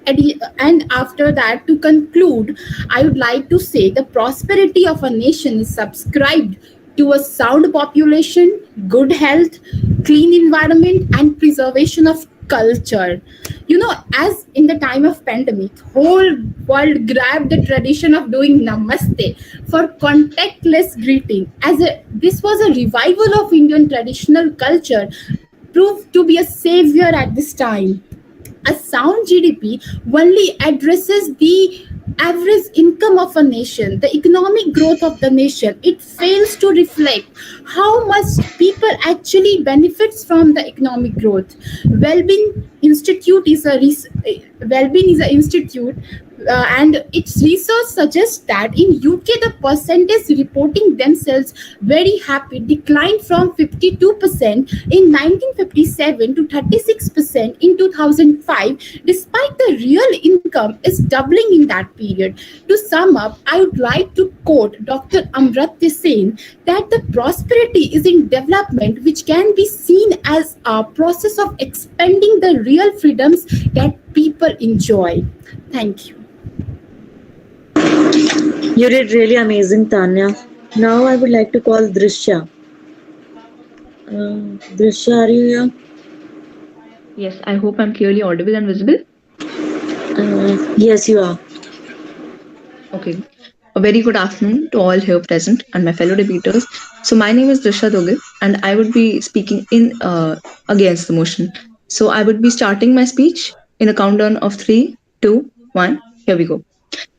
And after that, to conclude, I would like to say the prosperity of a nation is subscribed to a sound population, good health, clean environment, and preservation of culture. You know, as in the time of pandemic, whole world grabbed the tradition of doing namaste for contactless greeting. This was a revival of Indian traditional culture, proved to be a savior at this time. A sound GDP only addresses the average income of a nation, the economic growth of the nation, it fails to reflect how much people actually benefits from the economic growth. Wellbeing Institute is a Wellbeing is an institute, and its research suggests that in UK the percentage reporting themselves very happy declined from 52% in 1957 to 36% in 2005, despite the real income is doubling in that period. To sum up, I would like to quote Dr. Amratya Sen that the prosperity is in development, which can be seen as a process of expanding the real freedoms that people enjoy. Thank you. You did really amazing, Tanya. Now I would like to call Drishya. Drishya, are you here? Yes, I hope I'm clearly audible and visible. Yes, you are. Okay. A very good afternoon to all here present and my fellow debaters. So my name is Drisha Doge and I would be speaking in against the motion. So I would be starting my speech in a countdown of 3, 2, 1. Here we go.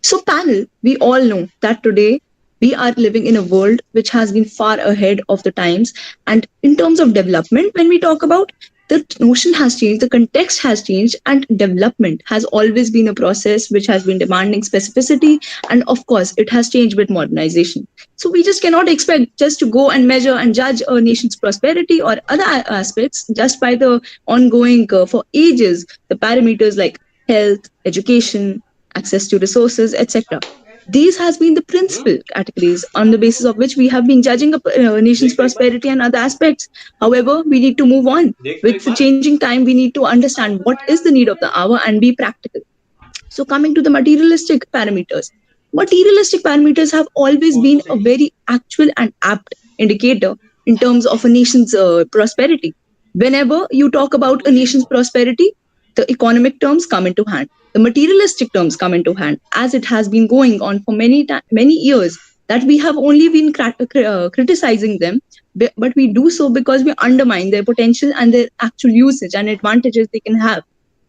So panel, we all know that today we are living in a world which has been far ahead of the times. And in terms of development, when we talk about, the notion has changed, the context has changed, and development has always been a process which has been demanding specificity. And of course, it has changed with modernization. So we just cannot expect just to go and measure and judge a nation's prosperity or other aspects just by the ongoing, for ages, the parameters like health, education, access to resources, etc. These has been the principal categories on the basis of which we have been judging a nation's prosperity and other aspects. However, we need to move on. With the changing time, we need to understand what is the need of the hour and be practical. So coming to the materialistic parameters. Materialistic parameters have always been a very actual and apt indicator in terms of a nation's prosperity. Whenever you talk about a nation's prosperity, the economic terms come into hand. The materialistic terms come into hand, as it has been going on for many years, that we have only been criticizing them, but we do so because we undermine their potential and their actual usage and advantages they can have.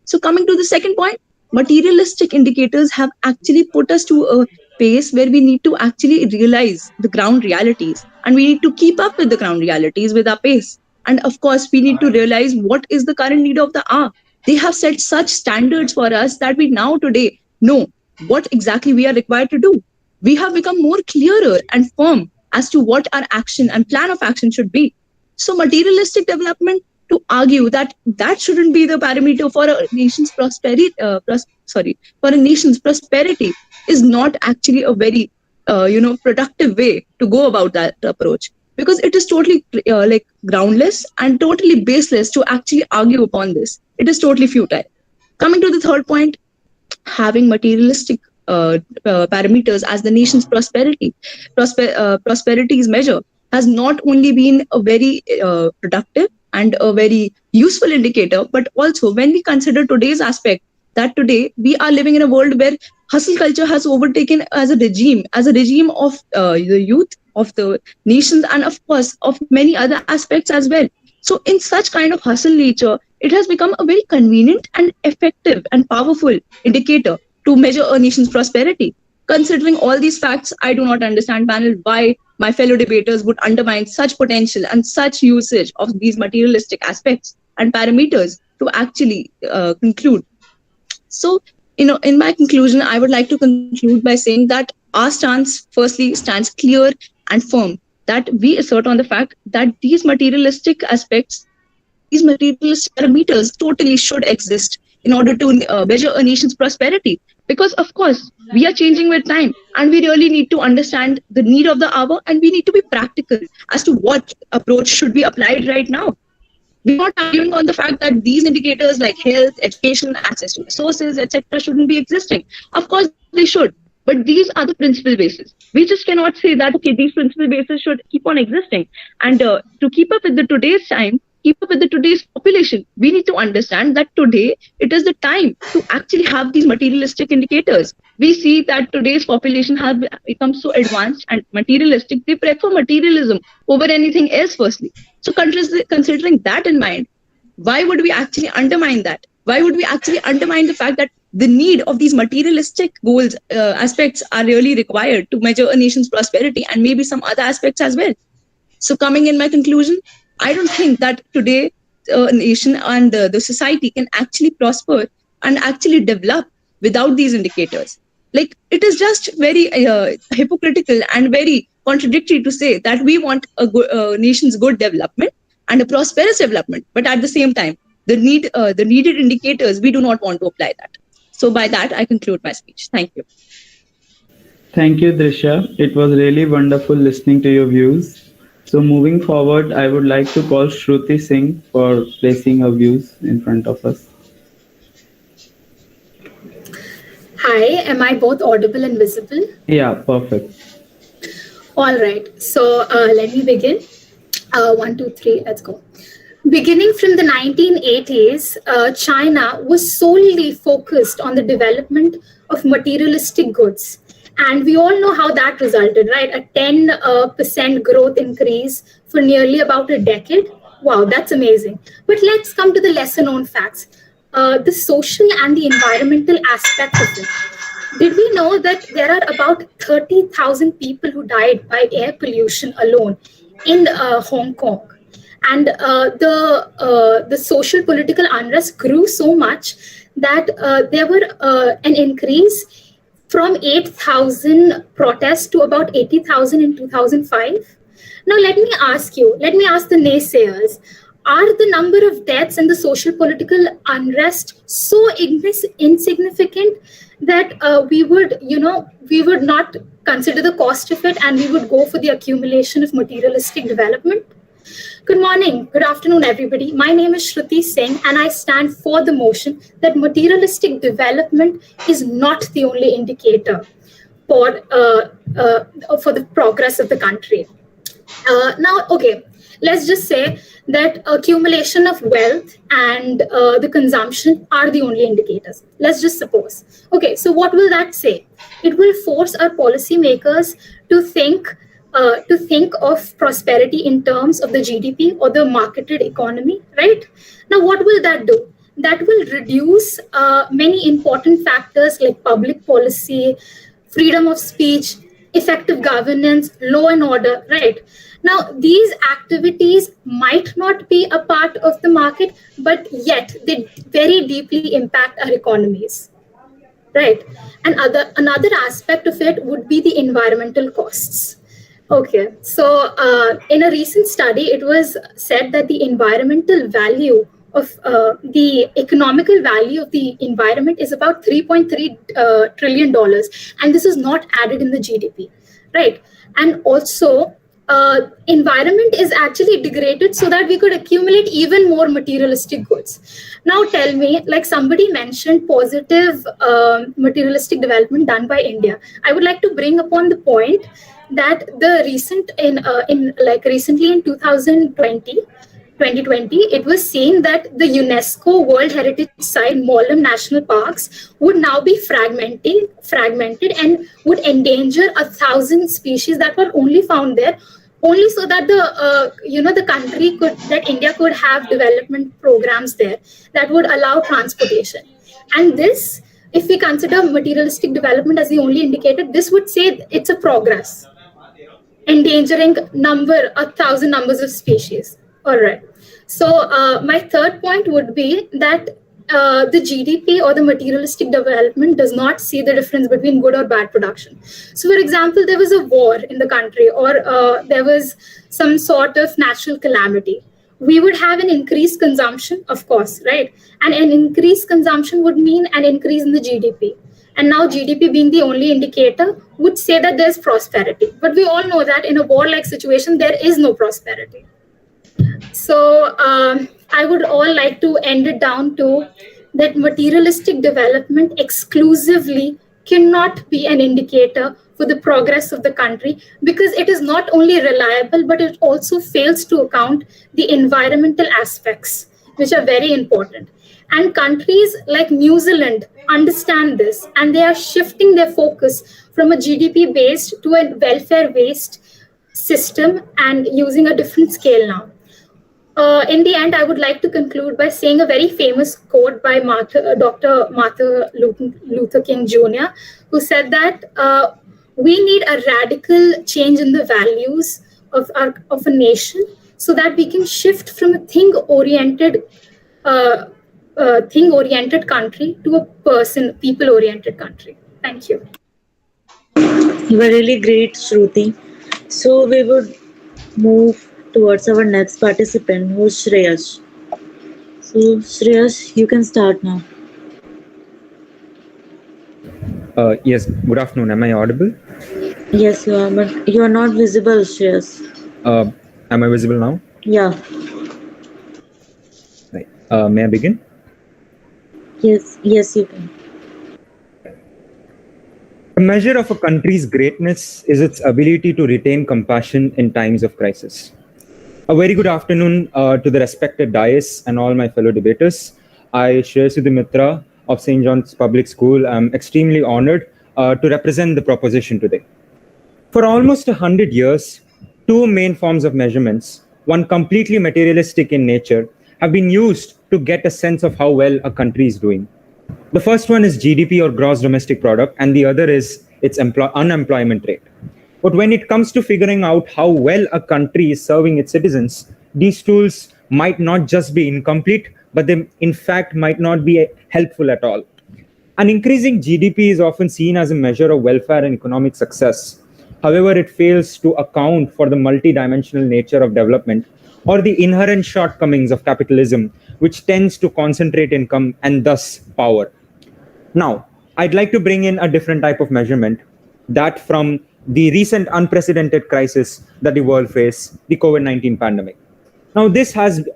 So coming to the second point, materialistic indicators have actually put us to a pace where we need to actually realize the ground realities, and we need to keep up with the ground realities with our pace. And of course, we need to realize what is the current need of the hour. They have set such standards for us that we now today know what exactly we are required to do. We have become more clearer and firm as to what our action and plan of action should be. So materialistic development, to argue that that shouldn't be the parameter for a nation's prosperity, for a nation's prosperity, is not actually a very productive way to go about that approach, because it is totally like groundless and totally baseless to actually argue upon this. It is totally futile. Coming to the third point, having materialistic parameters as the nation's prosperity's measure has not only been a very productive and a very useful indicator, but also when we consider today's aspect, that today we are living in a world where hustle culture has overtaken as a regime of the youth, of the nations, and of course of many other aspects as well. So in such kind of hustle nature, it has become a very convenient and effective and powerful indicator to measure a nation's prosperity. Considering all these facts, I do not understand, panel, why my fellow debaters would undermine such potential and such usage of these materialistic aspects and parameters to actually conclude. So, in my conclusion, I would like to conclude by saying that our stance, firstly, stands clear and firm, that we assert on the fact that these materialistic aspects, these materialistic parameters totally should exist in order to measure a nation's prosperity. Because, of course, we are changing with time and we really need to understand the need of the hour, and we need to be practical as to what approach should be applied right now. We're not arguing on the fact that these indicators like health, education, access to resources, etc. shouldn't be existing. Of course, they should. But these are the principal bases. We just cannot say that, okay, these principal bases should keep on existing. And to keep up with the today's time, keep up with the today's population, we need to understand that today it is the time to actually have these materialistic indicators. We see that today's population has become so advanced and materialistic, they prefer materialism over anything else, firstly. So considering that in mind, why would we actually undermine that? Why would we actually undermine the fact that the need of these materialistic goals aspects are really required to measure a nation's prosperity, and maybe some other aspects as well. So coming in my conclusion, I don't think that today a nation and the society can actually prosper and actually develop without these indicators. Like, it is just very hypocritical and very contradictory to say that we want a nation's good development and a prosperous development, but at the same time, the needed indicators, we do not want to apply that. So by that, I conclude my speech. Thank you. Thank you, Drisha. It was really wonderful listening to your views. So, moving forward, I would like to call Shruti Singh for placing her views in front of us. Hi, am I both audible and visible? Yeah, perfect. All right, so let me begin. 1, 2, 3, let's go. Beginning from the 1980s, China was solely focused on the development of materialistic goods. And we all know how that resulted, right? A 10% growth increase for nearly about a decade. Wow, that's amazing. But let's come to the lesser known facts. The social and the environmental aspect of it. Did we know that there are about 30,000 people who died by air pollution alone in Hong Kong? And the social political unrest grew so much that there were an increase from 8,000 protests to about 80,000 in 2005. Now, let me ask the naysayers, are the number of deaths and the social political unrest so insignificant that we would not consider the cost of it and we would go for the accumulation of materialistic development? Good morning, good afternoon, everybody. My name is Shruti Singh, and I stand for the motion that materialistic development is not the only indicator for the progress of the country. Now, okay, let's just say that accumulation of wealth and the consumption are the only indicators. Let's just suppose. Okay, so what will that say? It will force our policymakers to think of prosperity in terms of the GDP or the marketed economy, right? Now, what will that do? That will reduce many important factors like public policy, freedom of speech, effective governance, law and order, right? Now, these activities might not be a part of the market, but yet they very deeply impact our economies, right? And another aspect of it would be the environmental costs. Okay, so in a recent study, it was said that the environmental value of the economical value of the environment is about $3.3 trillion, and this is not added in the GDP, right? And also, environment is actually degraded so that we could accumulate even more materialistic goods. Now, tell me, like somebody mentioned, positive materialistic development done by India. I would like to bring upon the point that the recently in 2020, it was seen that the UNESCO World Heritage Site Mollem National Parks would now be fragmented and would endanger 1,000 species that were only found there, only so that India could have development programs there that would allow transportation. And this, if we consider materialistic development as the only indicator, this would say it's a progress, endangering 1,000 numbers of species. All right. So my third point would be that the GDP or the materialistic development does not see the difference between good or bad production. So, for example, there was a war in the country, or there was some sort of natural calamity. We would have an increased consumption, of course, right? And an increased consumption would mean an increase in the GDP. And now GDP being the only indicator would say that there's prosperity. But we all know that in a war-like situation, there is no prosperity. So I would all like to end it down to that materialistic development exclusively cannot be an indicator for the progress of the country, because it is not only reliable, but it also fails to account the environmental aspects, which are very important. And countries like New Zealand understand this, and they are shifting their focus from a GDP based to a welfare based system and using a different scale now. In the end, I would like to conclude by saying a very famous quote by Dr. Martin Luther King Jr., who said that we need a radical change in the values of a nation so that we can shift from a uh, thing oriented country to a people oriented country. Thank you. You were really great, Shruti. So we would move towards our next participant, who's Shreyas. So Shreyas, you can start now. Yes, good afternoon. Am I audible? Yes, you are, but you are not visible, Shreyas. Am I visible now? Yeah. Right. May I begin? Yes, you can. A measure of a country's greatness is its ability to retain compassion in times of crisis. A very good afternoon to the respected dais and all my fellow debaters. I, Shreyas Mitra of St. John's Public School, am extremely honored to represent the proposition today. For almost 100 years, two main forms of measurements, one completely materialistic in nature, have been used to get a sense of how well a country is doing. The first one is GDP or gross domestic product, and the other is its unemployment rate. But when it comes to figuring out how well a country is serving its citizens, these tools might not just be incomplete, but they in fact might not be helpful at all. An increasing GDP is often seen as a measure of welfare and economic success. However, it fails to account for the multidimensional nature of development or the inherent shortcomings of capitalism, which tends to concentrate income and thus power. Now, I'd like to bring in a different type of measurement, that from the recent unprecedented crisis that the world faced, the COVID-19 pandemic. Now, this has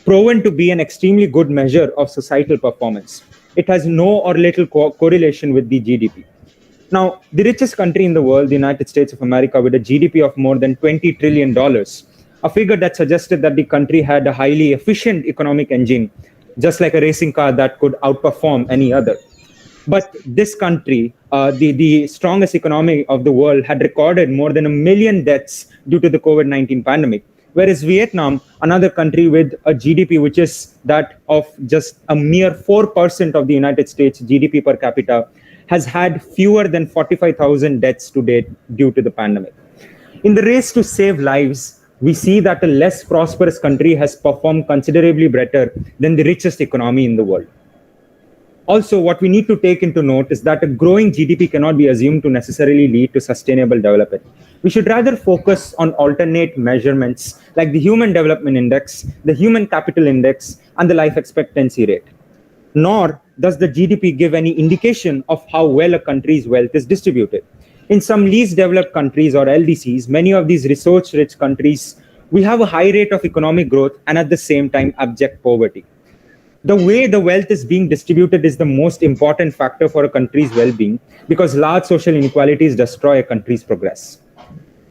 proven to be an extremely good measure of societal performance. It has no or little correlation with the GDP. Now, the richest country in the world, the United States of America, with a GDP of more than $20 trillion, a figure that suggested that the country had a highly efficient economic engine, just like a racing car that could outperform any other. But this country, the strongest economy of the world, had recorded more than 1 million deaths due to the COVID-19 pandemic. Whereas Vietnam, another country with a GDP which is that of just a mere 4% of the United States GDP per capita, has had fewer than 45,000 deaths to date due to the pandemic. In the race to save lives, we see that a less prosperous country has performed considerably better than the richest economy in the world. Also, what we need to take into note is that a growing GDP cannot be assumed to necessarily lead to sustainable development. We should rather focus on alternate measurements like the Human Development Index, the Human Capital Index, and the life expectancy rate. Nor does the GDP give any indication of how well a country's wealth is distributed. In some least developed countries or LDCs, many of these resource-rich countries, we have a high rate of economic growth and at the same time abject poverty. The way the wealth is being distributed is the most important factor for a country's well-being because large social inequalities destroy a country's progress.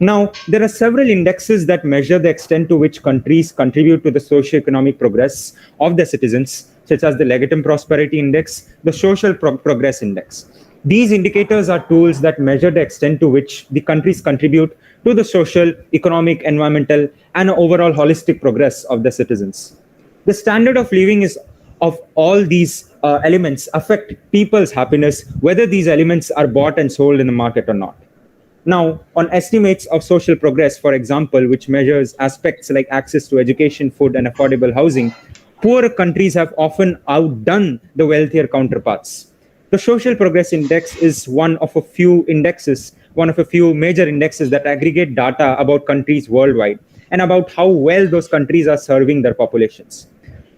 Now, there are several indexes that measure the extent to which countries contribute to the socio-economic progress of their citizens, such as the Legitimate Prosperity Index, the Social Progress Index. These indicators are tools that measure the extent to which the countries contribute to the social, economic, environmental, and overall holistic progress of their citizens. The standard of living is of all these elements affect people's happiness, whether these elements are bought and sold in the market or not. Now, on estimates of social progress, for example, which measures aspects like access to education, food, and affordable housing, poorer countries have often outdone the wealthier counterparts. The Social Progress Index is one of a few major indexes that aggregate data about countries worldwide and about how well those countries are serving their populations.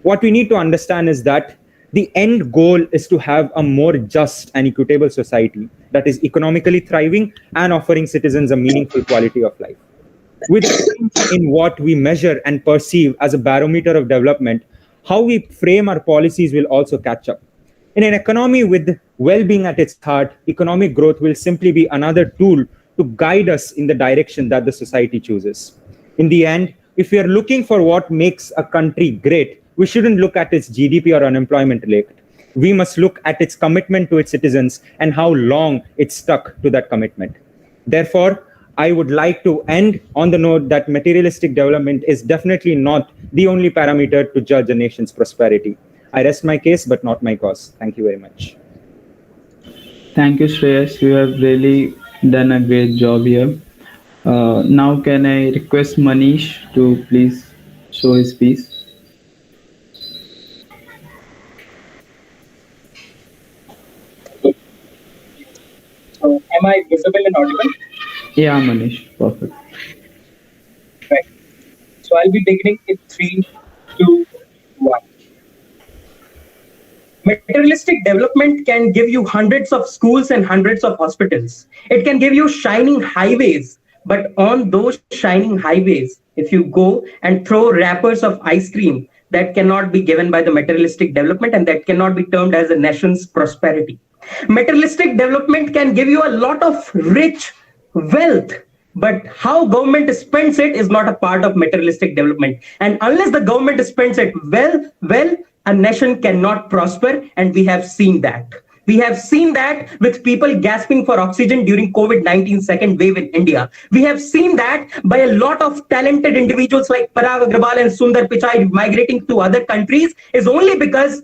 What we need to understand is that the end goal is to have a more just and equitable society that is economically thriving and offering citizens a meaningful quality of life. With a change in what we measure and perceive as a barometer of development, how we frame our policies will also catch up. In an economy with well-being at its heart, economic growth will simply be another tool to guide us in the direction that the society chooses. In the end, if we are looking for what makes a country great, we shouldn't look at its GDP or unemployment rate. We must look at its commitment to its citizens and how long it stuck to that commitment. Therefore, I would like to end on the note that materialistic development is definitely not the only parameter to judge a nation's prosperity. I rest my case, but not my cause. Thank you very much. Thank you, Shreyas. You have really done a great job here. Now, can I request Manish to please show his piece? So, am I visible and audible? Yeah, Manish. Perfect. Right. So, I'll be beginning in three, two, one. Materialistic development can give you hundreds of schools and hundreds of hospitals. It can give you shining highways, but on those shining highways, if you go and throw wrappers of ice cream, that cannot be given by the materialistic development and that cannot be termed as a nation's prosperity. Materialistic development can give you a lot of rich wealth, but how government spends it is not a part of materialistic development. And unless the government spends it well, a nation cannot prosper, and we have seen that. We have seen that with people gasping for oxygen during COVID-19 second wave in India. We have seen that by a lot of talented individuals like Parag Agrawal and Sundar Pichai migrating to other countries is only because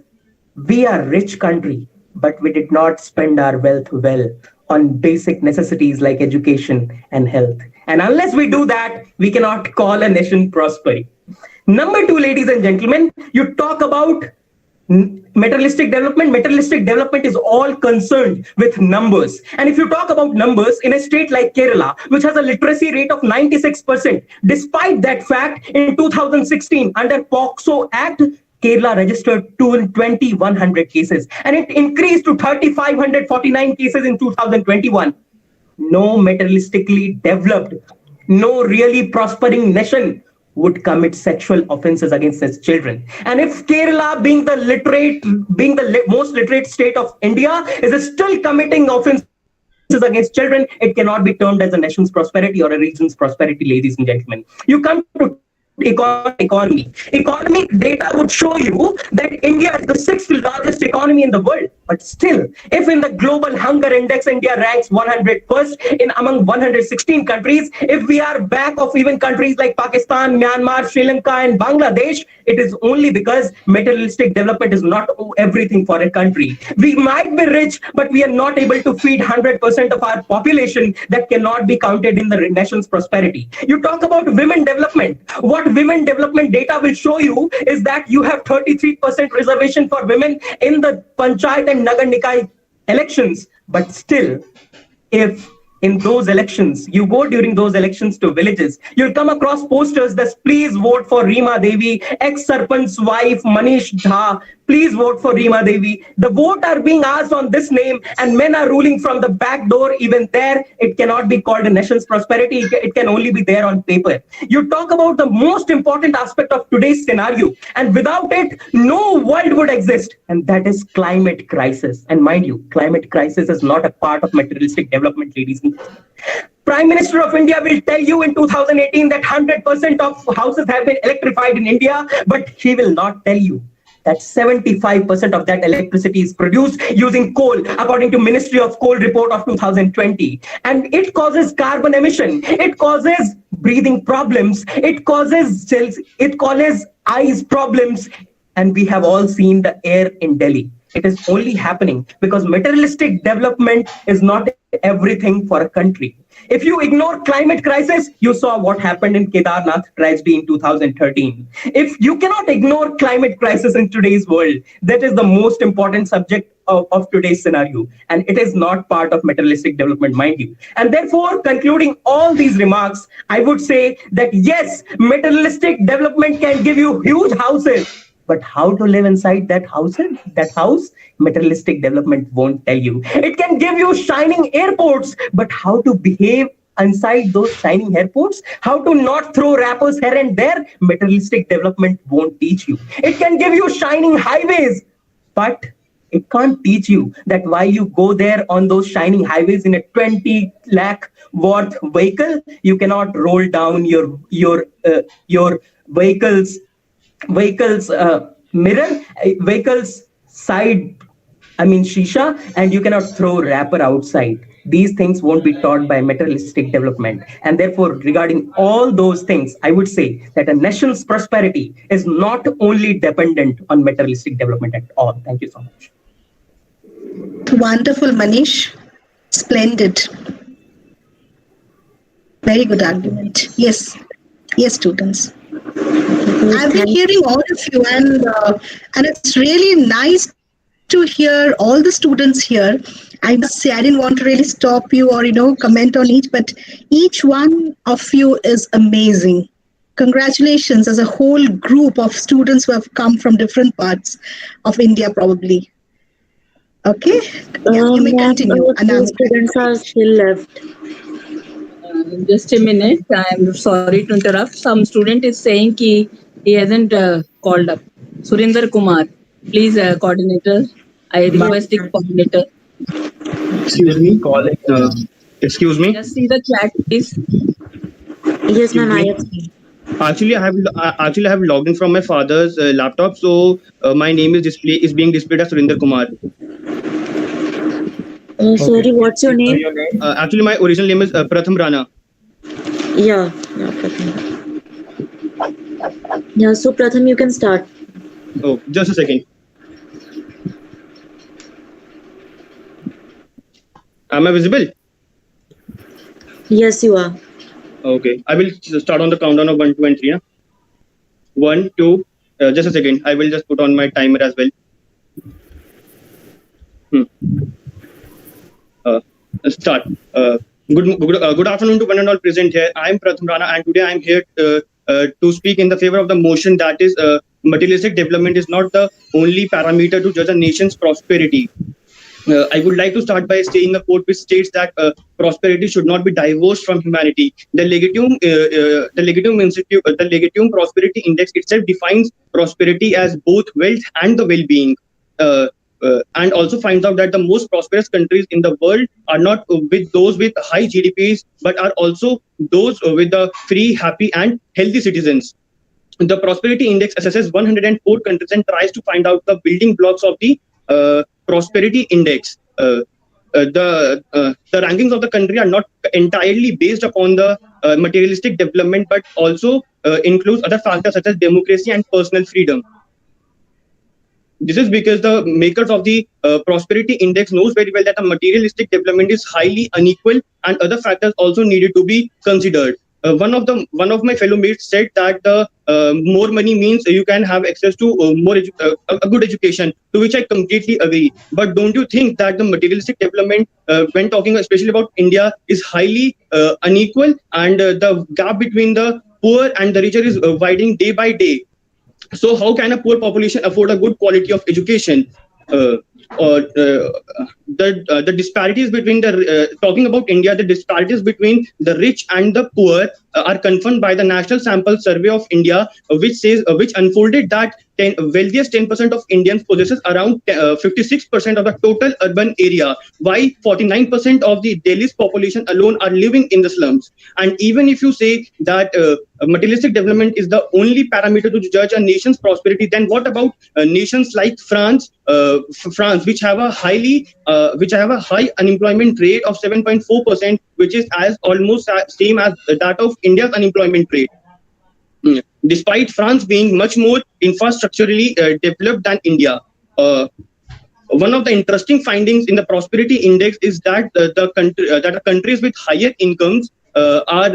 we are a rich country, but we did not spend our wealth well on basic necessities like education and health. And unless we do that, we cannot call a nation prospering. Number two, ladies and gentlemen, you talk about materialistic development. Materialistic development is all concerned with numbers. And if you talk about numbers in a state like Kerala, which has a literacy rate of 96%, despite that fact, in 2016, under POXO Act, Kerala registered 2,100 cases, and it increased to 3,549 cases in 2021. No materialistically developed, no really prospering nation would commit sexual offenses against its children. And if Kerala, being the most literate state of India, is still committing offenses against children, it cannot be termed as a nation's prosperity or a region's prosperity, ladies and gentlemen. You come to economy. Economic data would show you that India is the sixth largest economy in the world. But still, if in the global hunger index India ranks 101st in among 116 countries, if we are back of even countries like Pakistan, Myanmar, Sri Lanka, and Bangladesh, it is only because materialistic development is not everything for a country. We might be rich, but we are not able to feed 100% of our population. That cannot be counted in the nation's prosperity. You talk about women development. What women development data will show you is that you have 33% reservation for women in the Panchayat and Nagar Nikai elections, but still, if in those elections, you go during those elections to villages, you'll come across posters that please vote for Reema Devi, ex-Sarpanch's wife, Manish Jha, please vote for Reema Devi. The vote are being asked on this name and men are ruling from the back door. Even there, it cannot be called a nation's prosperity. It can only be there on paper. You talk about the most important aspect of today's scenario, and without it, no world would exist, and that is climate crisis. And mind you, climate crisis is not a part of materialistic development, ladies and gentlemen. Prime Minister of India will tell you in 2018 that 100% of houses have been electrified in India, but he will not tell you that 75% of that electricity is produced using coal, according to Ministry of Coal report of 2020. And it causes carbon emission, it causes breathing problems, it causes eyes problems, and we have all seen the air in Delhi. It is only happening because materialistic development is not everything for a country. If you ignore climate crisis, you saw what happened in Kedarnath tragedy in 2013. If you cannot ignore climate crisis in today's world, that is the most important subject of today's scenario. And it is not part of materialistic development, mind you. And therefore, concluding all these remarks, I would say that yes, materialistic development can give you huge houses, but how to live inside that house, materialistic development won't tell you. It can give you shining airports, but how to behave inside those shining airports, how to not throw wrappers here and there, materialistic development won't teach you. It can give you shining highways, but it can't teach you that while you go there on those shining highways in a 20 lakh worth vehicle, you cannot roll down your vehicle's mirror, vehicle's side, shisha, and you cannot throw wrapper outside. these things won't be taught by materialistic development. And therefore, regarding all those things, I would say that a nation's prosperity is not only dependent on materialistic development at all. Thank you so much. Wonderful, Manish. Splendid. Very good argument. Yes. Yes, students. I've been hearing all of you, and it's really nice to hear all the students here. I must say, I didn't want to really stop you or comment on each, but each one of you is amazing. Congratulations as a whole group of students who have come from different parts of India, probably. Okay, yeah, you may Ma'am, continue. two students are still left. Just a minute. I'm sorry to interrupt. Some student is saying he hasn't called up. Surinder Kumar, please, coordinator. I request the coordinator. Excuse me, calling. Excuse me. Just see the chat, please. Yes, ma'am. I have. Actually, I have logged in from my father's laptop, so my name is being displayed as Surinder Kumar. Sorry, what's your name? Actually, my original name is Pratham Rana. Yeah, Pratham. Yeah, so Pratham, you can start. Oh, just a second. Am I visible? Yes, you are. Okay, I will start on the countdown of 1, 2, and 3. Yeah? 1, 2. Just a second. I will just put on my timer as well. Start. Good afternoon to one and all present here. I am Pratham Rana, and today I am here to speak in the favor of the motion that is materialistic development is not the only parameter to judge a nation's prosperity. I would like to start by saying a quote which states that prosperity should not be divorced from humanity. The Legitimum Prosperity Index itself defines prosperity as both wealth and the well-being. And also finds out that the most prosperous countries in the world are not with those with high GDPs, but are also those with the free, happy, and healthy citizens. The Prosperity Index assesses 104 countries and tries to find out the building blocks of the Prosperity Index. The rankings of the country are not entirely based upon the materialistic development, but also includes other factors such as democracy and personal freedom. This is because the makers of the Prosperity Index knows very well that the materialistic development is highly unequal, and other factors also needed to be considered. One of my fellow mates said that the more money means you can have access to a good education, to which I completely agree. But don't you think that the materialistic development, when talking especially about India, is highly unequal, and the gap between the poor and the richer is widening day by day? So how can a poor population afford a good quality of education? The disparities between talking about India, the disparities between the rich and the poor are confirmed by the National Sample Survey of India, which unfolded that wealthiest 10% of Indians possesses around 56% of the total urban area, while 49% of the Delhi's population alone are living in the slums. And even if you say that materialistic development is the only parameter to judge a nation's prosperity, then what about nations like France, which have a high unemployment rate of 7.4%, which is as almost same as that of India's unemployment rate. Despite France being much more infrastructurally developed than India. One of the interesting findings in the Prosperity Index is that the countries with higher incomes are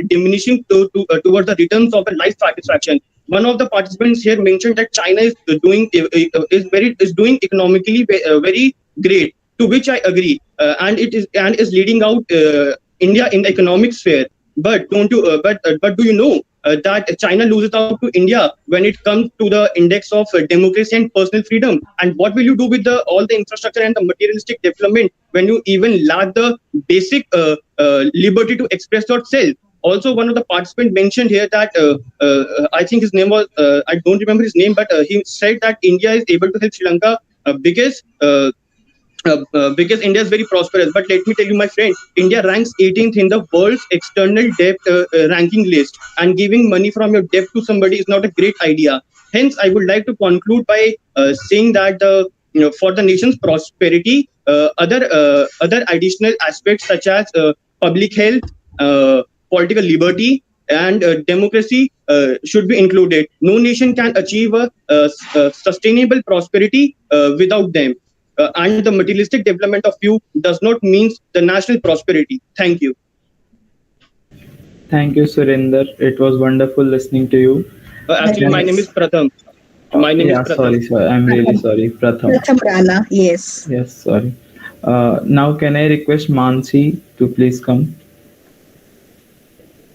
diminishing towards the returns of the life satisfaction. One of the participants here mentioned that China is doing economically very great, to which I agree, and is leading out India in the economic sphere. But do you know that China loses out to India when it comes to the index of democracy and personal freedom? And what will you do with all the infrastructure and the materialistic development when you even lack the basic liberty to express yourself? Also, one of the participants mentioned here that I think his name was I don't remember his name, but he said that India is able to help Sri Lanka because India is very prosperous. But let me tell you, my friend, India ranks 18th in the world's external debt ranking list, and giving money from your debt to somebody is not a great idea. Hence, I would like to conclude by saying that for the nation's prosperity, other additional aspects such as public health, political liberty, and democracy should be included. No nation can achieve sustainable prosperity without them. And the materialistic development of few does not mean the national prosperity. Thank you. Thank you, Surinder. It was wonderful listening to you. Actually, my name is Pratham. My name is Yeah, Pratham. sorry. I'm really sorry, Pratham. Pratham Rana, yes. Yes, sorry. Now, can I request Mansi to please come?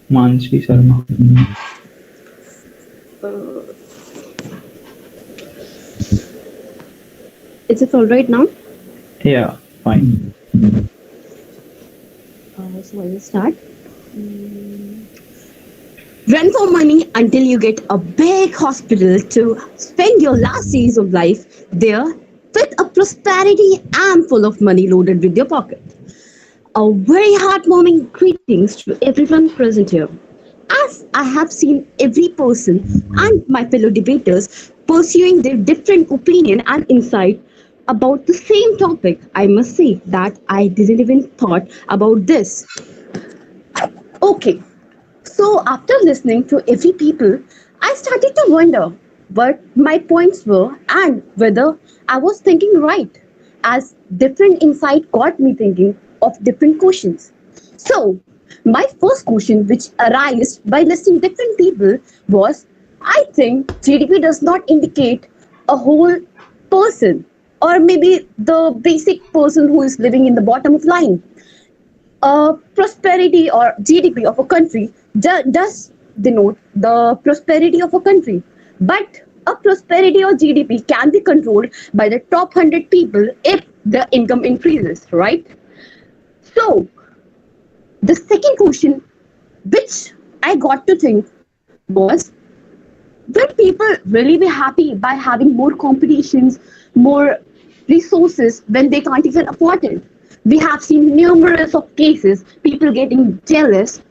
Mansi Sharma. Is it all right now? Yeah, fine. So I will start. Run for money until you get a big hospital to spend your last days of life there with a prosperity and full of money loaded with your pocket. A very heartwarming greetings to everyone present here. As I have seen every person and my fellow debaters pursuing their different opinion and insight about the same topic, I must say that I didn't even thought about this. Okay, so after listening to every people, I started to wonder what my points were and whether I was thinking right, as different insight got me thinking of different questions. So, my first question, which arose by listening different people, was I think GDP does not indicate a whole person, or maybe the basic person who is living in the bottom of line. Prosperity or GDP of a country does denote the prosperity of a country, but a prosperity or GDP can be controlled by the top 100 people if the income increases, right? So, the second question which I got to think was, will people really be happy by having more competitions, more resources when they can't even afford it? We have seen numerous of cases, people getting jealous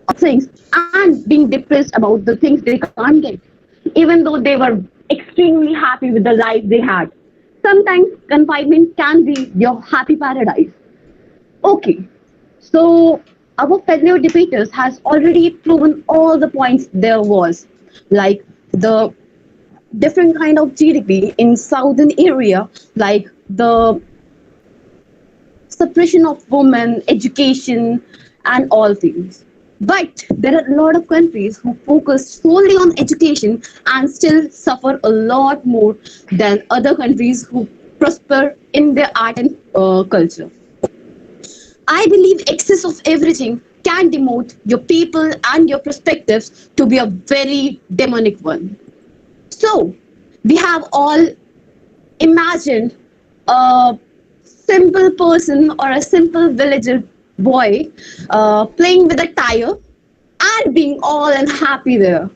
of things and being depressed about the things they can't get, even though they were extremely happy with the life they had. Sometimes confinement can be your happy paradise. Okay, so our fellow debaters has already proven all the points there was, like the different kind of GDP in southern area, like the suppression of women, education, and all things. But there are a lot of countries who focus solely on education and still suffer a lot more than other countries who prosper in their art and culture. I believe excess of everything can demote your people and your perspectives to be a very demonic one. So, we have all imagined a simple person or a simple villager boy playing with a tire and being all unhappy there.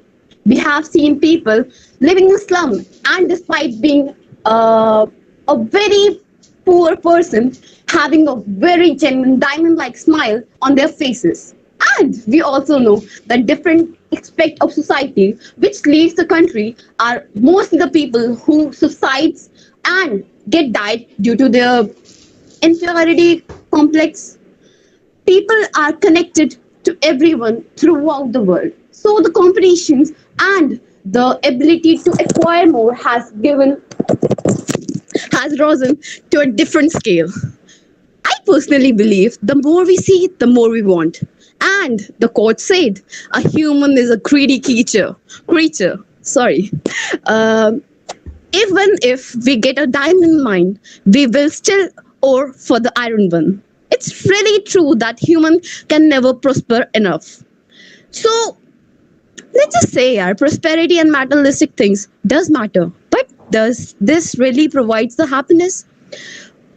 We have seen people living in a slum and despite being a very poor person having a very genuine diamond-like smile on their faces. And we also know that different aspect of society which leads the country are mostly the people who suicides and get died due to their inferiority complex. People are connected to everyone throughout the world. So the competitions and the ability to acquire more has risen to a different scale. I personally believe the more we see, the more we want. And the quote said, a human is a greedy creature. Sorry. Even if we get a diamond mine, we will still ore for the iron one. It's really true that human can never prosper enough. So let's just say our prosperity and materialistic things does matter. But does this really provides the happiness?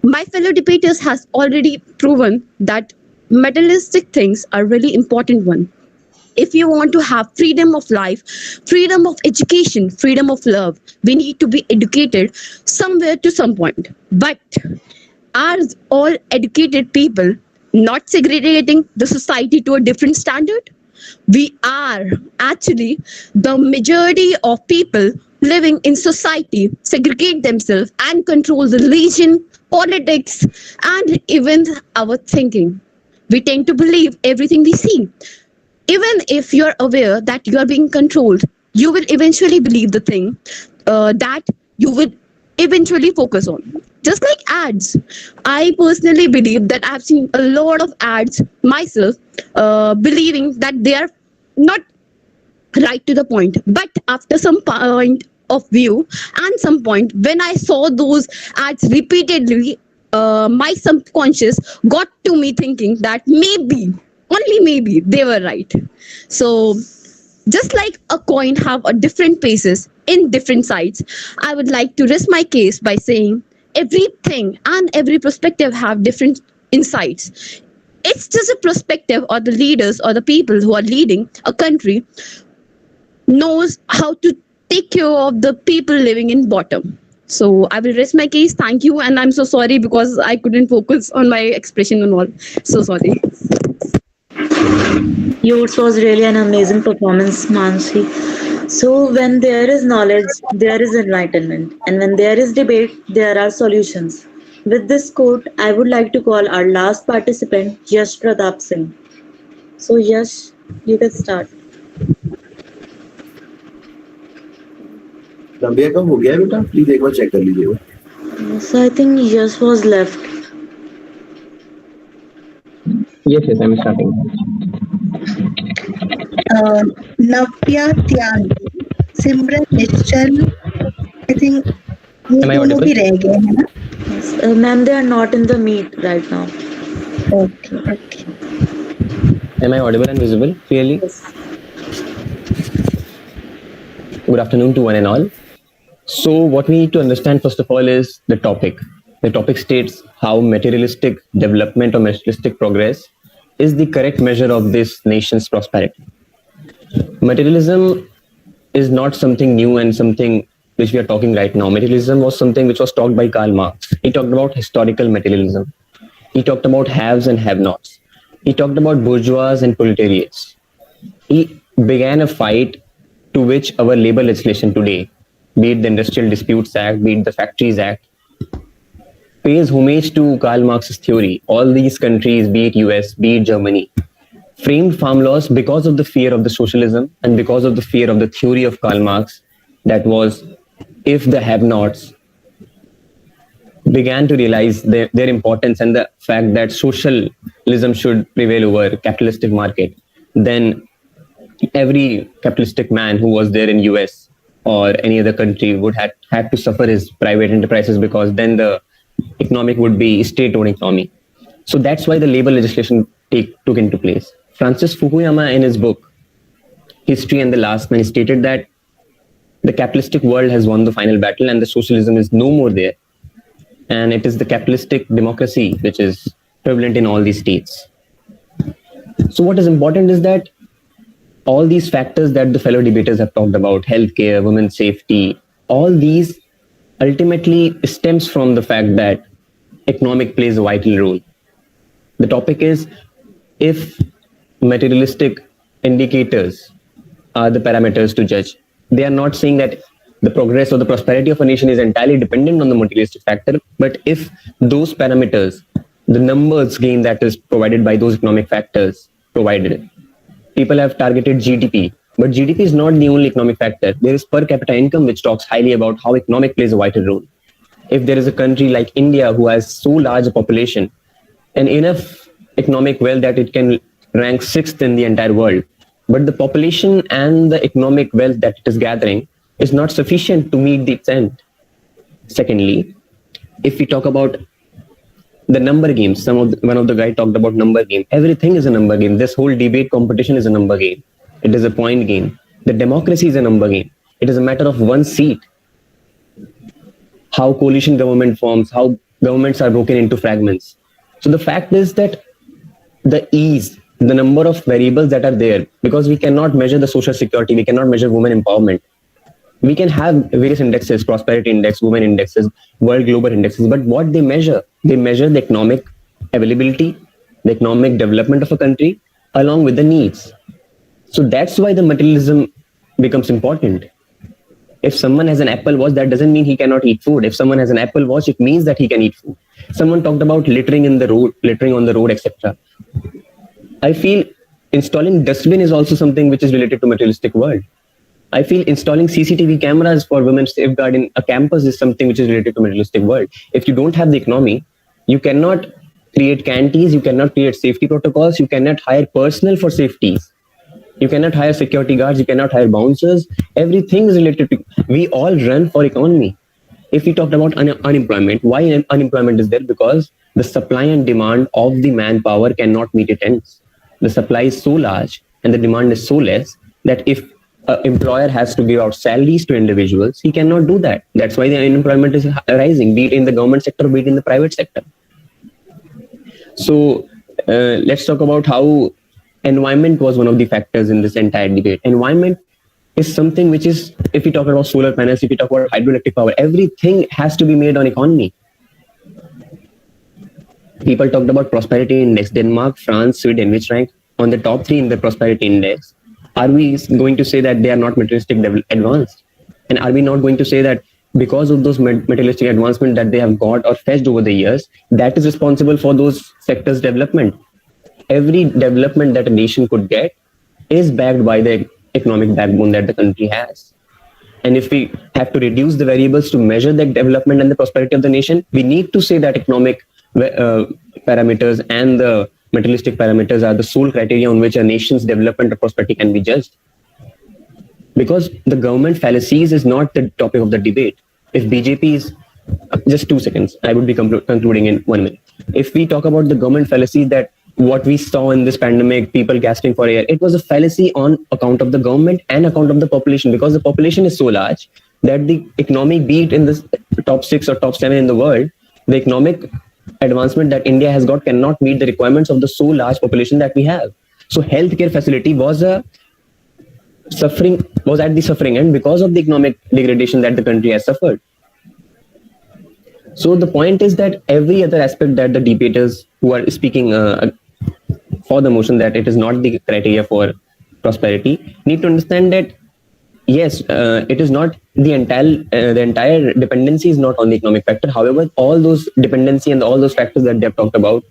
My fellow debaters has already proven that materialistic things are really important one. If you want to have freedom of life, freedom of education, freedom of love, we need to be educated somewhere to some point. But are all educated people not segregating the society to a different standard? We are actually the majority of people living in society segregate themselves and control the religion, politics, and even our thinking. We tend to believe everything we see. Even if you're aware that you are being controlled, you will eventually believe the thing that you will eventually focus on. Just like ads. I personally believe that I've seen a lot of ads myself, believing that they are not right to the point. But after some point of view and some point, when I saw those ads repeatedly, my subconscious got to me thinking that maybe, only maybe, they were right. So just like a coin have a different faces in different sides, I would like to rest my case by saying everything and every perspective have different insights. It's just a perspective, or the leaders or the people who are leading a country knows how to take care of the people living in bottom. So I will rest my case. Thank you, and I'm so sorry because I couldn't focus on my expression and all. So sorry. Yours was really an amazing performance, Mansi. So, when there is knowledge, there is enlightenment, and when there is debate, there are solutions. With this quote, I would like to call our last participant, Yash Pratap Singh. So, Yash, you can start. नव्या का हो गया बेटा please एक बार check कर लीजिएगा So, I think Yash was left. Yes, I'm starting. Navya Tyag, Simran Nischal, I think ये Am I दोनों audible? भी रह गए हैं ना? Yes. Ma'am, they are not in the meet right now. Okay, okay. Am I audible and visible clearly? Yes. Good afternoon to one and all. So, what we need to understand first of all is the topic. The topic states how materialistic development or materialistic progress is the correct measure of this nation's prosperity. Materialism is not something new and something which we are talking right now. Materialism was something which was talked by Karl Marx. He talked about historical materialism. He talked about haves and have-nots. He talked about bourgeois and proletariats. He began a fight to which our labor legislation today, be it the Industrial Disputes Act, be it the Factories Act, pays homage to Karl Marx's theory. All these countries, be it US, be it Germany, framed farm laws because of the fear of the socialism and because of the fear of the theory of Karl Marx, that was, if the have-nots began to realize their importance and the fact that socialism should prevail over capitalistic market, then every capitalistic man who was there in US or any other country would have had to suffer his private enterprises, because then the economic would be state-owned economy. So that's why the labor legislation took into place. Francis Fukuyama, in his book History and the Last Man, stated that the capitalistic world has won the final battle and the socialism is no more there. And it is the capitalistic democracy which is prevalent in all these states. So what is important is that all these factors that the fellow debaters have talked about, healthcare, women's safety, all these ultimately stems from the fact that economic plays a vital role. The topic is, if materialistic indicators are the parameters to judge, they are not saying that the progress or the prosperity of a nation is entirely dependent on the materialistic factor, but if those parameters, the numbers game that is provided by those economic factors provided, people have targeted GDP, but GDP is not the only economic factor. There is per capita income, which talks highly about how economic plays a vital role. If there is a country like India who has so large a population and enough economic wealth that it can rank 6th in the entire world, but the population and the economic wealth that it is gathering is not sufficient to meet its end. Secondly, if we talk about the number games, one of the guy talked about number game. Everything is a number game. This whole debate competition is a number game. It is a point game. The democracy is a number game. It is a matter of one seat. How coalition government forms, how governments are broken into fragments. So the fact is that the ease, the number of variables that are there, because we cannot measure the social security, we cannot measure women empowerment. We can have various indexes, prosperity index, women indexes, world global indexes, but what they measure the economic availability, the economic development of a country along with the needs. So that's why the materialism becomes important. If someone has an Apple Watch, that doesn't mean he cannot eat food. If someone has an Apple Watch, it means that he can eat food. Someone talked about littering in the road, littering on the road, etc. I feel installing dustbin is also something which is related to materialistic world. I feel installing CCTV cameras for women's safeguard in a campus is something which is related to materialistic world. If you don't have the economy, you cannot create canteens, you cannot create safety protocols, you cannot hire personnel for safeties. You cannot hire security guards, you cannot hire bouncers. Everything is related to, we all run for economy. If we talked about unemployment, why unemployment is there? Because the supply and demand of the manpower cannot meet its ends. The supply is so large and the demand is so less that if an employer has to give out salaries to individuals, he cannot do that. That's why the unemployment is rising, be it in the government sector, be it in the private sector. So let's talk about how environment was one of the factors in this entire debate. Environment is something which is, if we talk about solar panels, if we talk about hydroelectric power, everything has to be made on economy. People talked about prosperity index, Denmark, France, Sweden, which rank on the top 3 in the prosperity index. Are we going to say that they are not materialistic advanced? And are we not going to say that because of those materialistic advancement that they have got or fetched over the years, that is responsible for those sectors' development? Every development that a nation could get is backed by the economic backbone that the country has. And if we have to reduce the variables to measure the development and the prosperity of the nation, we need to say that economic parameters and the materialistic parameters are the sole criteria on which a nation's development or prosperity can be judged. Because the government fallacies is not the topic of the debate. If BJP is, just 2 seconds, I would be concluding in 1 minute. If we talk about the government fallacy that what we saw in this pandemic, people gasping for air, it was a fallacy on account of the government and account of the population, because the population is so large that the economic beat in the top 6 or top 7 in the world, the economic advancement that India has got cannot meet the requirements of the so large population that we have. So healthcare facility was at the suffering end because of the economic degradation that the country has suffered. So the point is that every other aspect that the debaters who are speaking for the motion that it is not the criteria for prosperity need to understand that yes, it is not the entire dependency is not on the economic factor. However, all those dependency and all those factors that they have talked about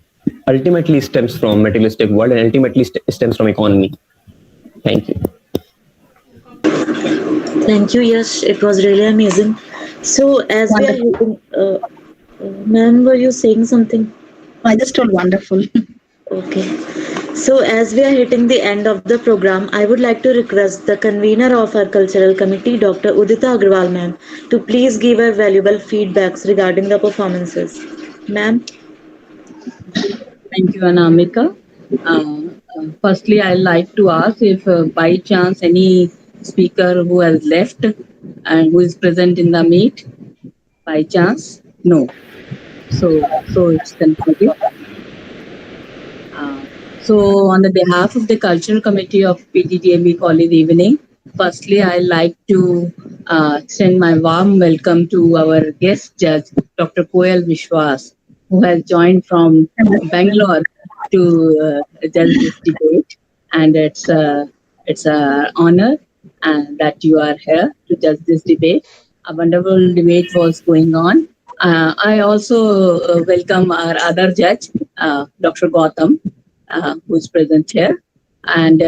ultimately stems from materialistic world and ultimately stems from economy. Thank you. Thank you, Yash. It was really amazing. So, as we are hitting, ma'am, were you saying something? I just told wonderful. Okay. So, as we are hitting the end of the program, I would like to request the convener of our cultural committee, Dr. Udita Agrawal, ma'am, to please give her valuable feedbacks regarding the performances. Ma'am. Thank you, Anamika. Firstly, I'd like to ask if by chance any speaker who has left and who is present in the meet, by chance? No. So it's concluded. So on the behalf of the Cultural Committee of P.G.D.A.V College Evening, firstly, I'd like to extend my warm welcome to our guest judge, Dr. Koel Vishwas, who has joined from Bangalore to judge this debate. And it's an honor that you are here to judge this debate. A wonderful debate was going on. I also welcome our other judge, Dr. Gautam, who is present here. And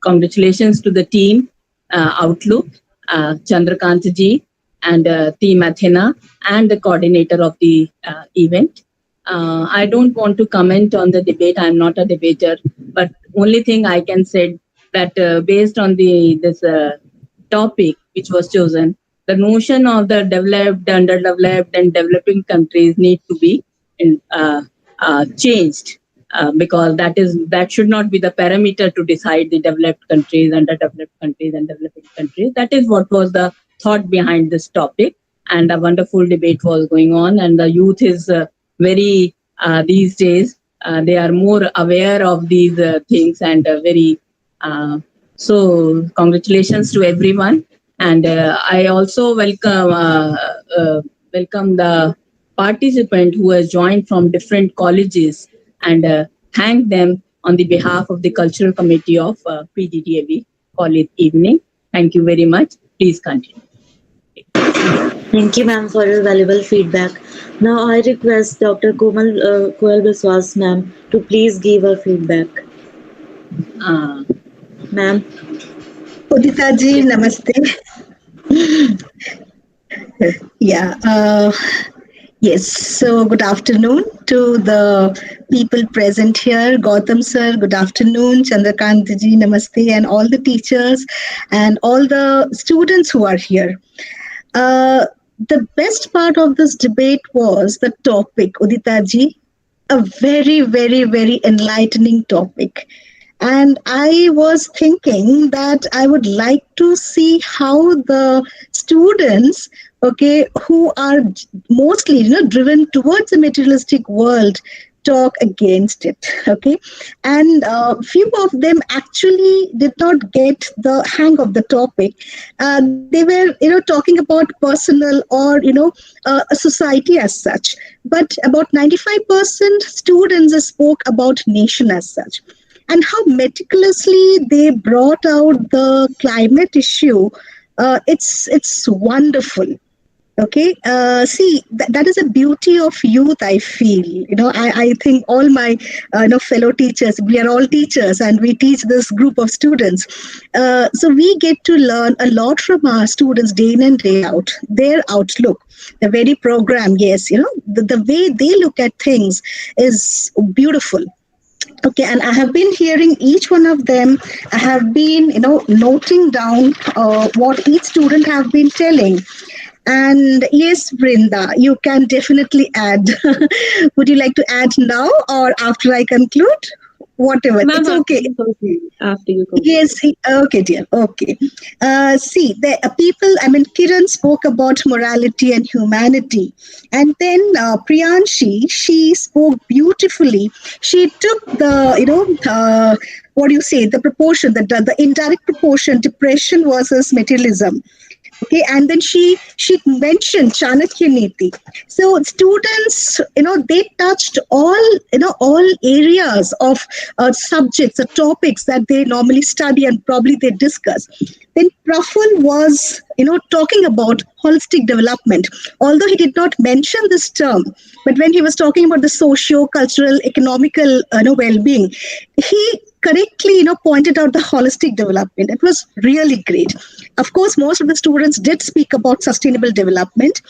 congratulations to the team, Outlook, Chandrakant ji, and Team Athena, and the coordinator of the event. I don't want to comment on the debate. I'm not a debater, but only thing I can say that based on this topic which was chosen, the notion of the developed, underdeveloped, and developing countries need to be changed because that should not be the parameter to decide the developed countries, underdeveloped countries, and developing countries. That is what was the thought behind this topic, and a wonderful debate was going on. And the youth is very these days they are more aware of these things and very. So congratulations to everyone. And I also welcome the participant who has joined from different colleges and thank them on the behalf of the Cultural Committee of P.G.D.A.V College Evening. Thank you very much. Please continue. Thank you, ma'am, for your valuable feedback. Now I request Dr. Komal Biswas, ma'am, to please give her feedback. Ma'am. Udita ji, namaste. Yeah. Yes. So good afternoon to the people present here. Gautam sir, good afternoon. Chandrakant ji, namaste, and all the teachers and all the students who are here. The best part of this debate was the topic, Udita ji, a very, very, very enlightening topic. And I was thinking that I would like to see how the students, okay, who are mostly, driven towards a materialistic world, talk against it. Okay, and few of them actually did not get the hang of the topic. They were, talking about personal or a society as such. But about 95% students spoke about nation as such, and how meticulously they brought out the climate issue. It's wonderful. Okay, see, that is a beauty of youth, I feel. I think all my fellow teachers, we are all teachers and we teach this group of students. So we get to learn a lot from our students day in and day out, their outlook, the very program. Yes, the way they look at things is beautiful. Okay, and I have been hearing each one of them. I have been, noting down what each student have been telling. And yes, Brinda, you can definitely add. Would you like to add now or after I conclude? Whatever, Ma'am, it's okay. After you complete. Yes, okay, dear. Okay. See, the people, Kiran spoke about morality and humanity. And then Priyanshi, she spoke beautifully. She took the, what do you say, the proportion, the indirect proportion, depression versus materialism. Okay, and then she mentioned Chanakya Niti. So students, they touched all areas of subjects or topics that they normally study and probably they discuss. Then Praful was, talking about holistic development. Although he did not mention this term, but when he was talking about the socio-cultural, economical, well-being, he correctly, pointed out the holistic development. It was really great. Of course, most of the students did speak about sustainable development.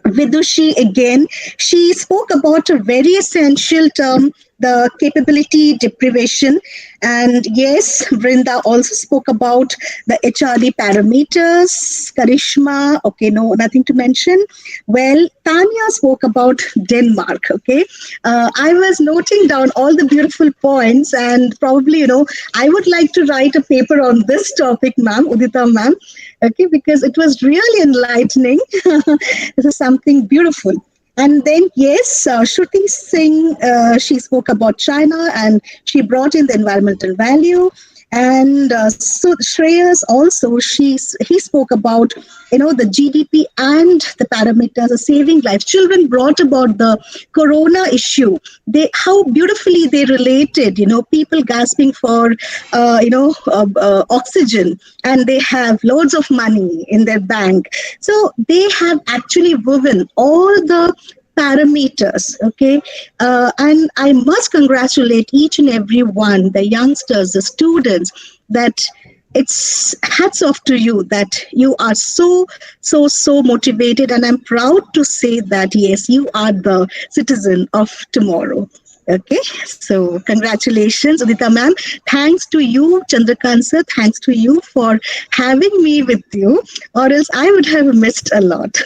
Vidushi, again, she spoke about a very essential term, the capability deprivation. And yes, Vrinda also spoke about the HRD parameters. Karishma, okay, no, nothing to mention. Well, Tanya spoke about Denmark, okay. I was noting down all the beautiful points, and probably, I would like to write a paper on this topic, ma'am, Udita ma'am, okay, because it was really enlightening. This is something beautiful. And then, yes, Shruti Singh, she spoke about China and she brought in the environmental value. And so Shreyas also, he spoke about, the GDP and the parameters of saving lives. Children brought about the corona issue. How beautifully they related, people gasping for, oxygen, and they have loads of money in their bank. So they have actually woven all the parameters, okay, and I must congratulate each and every one, the youngsters, the students, that it's hats off to you that you are so motivated, and I'm proud to say that yes, you are the citizen of tomorrow. Okay, so congratulations, Udita ma'am. Thanks to you, Chandrakant sir. Thanks to you for having me with you, or else I would have missed a lot.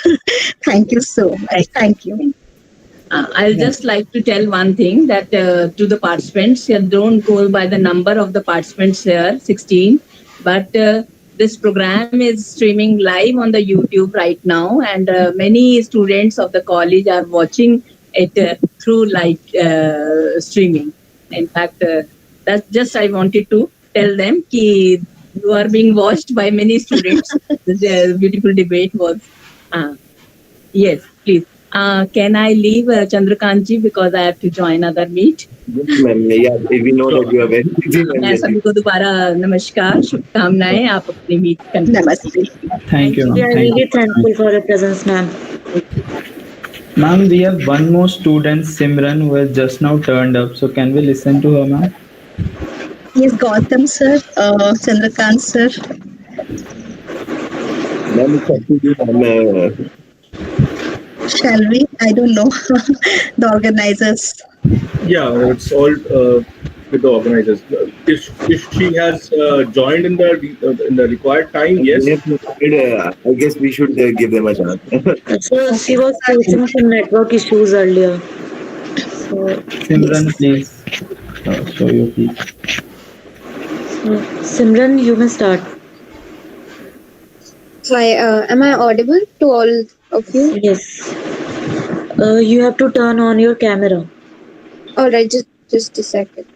Thank you so much. Thank you. I'll just like to tell one thing that to the participants, don't go by the number of the participants here, 16, but this program is streaming live on the YouTube right now, and many students of the college are watching it through live streaming. In fact, that's just I wanted to tell them that you are being watched by many students. The beautiful debate was, yes, please. Can I leave Chandrakanji because I have to join other meet? Yes, ma'am. Yeah, we know that you are very busy, ma'am. मैं Yes, सभी को दोबारा नमस्कार शुभकामनाएं आप अपनी meet Namaste. Thank you, We ma'am. are Thank really you for thankful joining. for your presence, ma'am. Ma'am, we have one more student, Simran, who has just now turned up. So can we listen to her, ma'am? Yes, Gautam sir, Chandrakant sir. ma'am, it's up to you, ma'am. Shall we? I don't know. The organizers. Yeah, it's all with the organizers. If she has joined in the required time, yes. I guess we should give them a chance. So she was facing some network issues earlier. So Simran, please show your piece. Simran, you may start. Hi, am I audible to all of you? Yes. You have to turn on your camera. All right, just a second.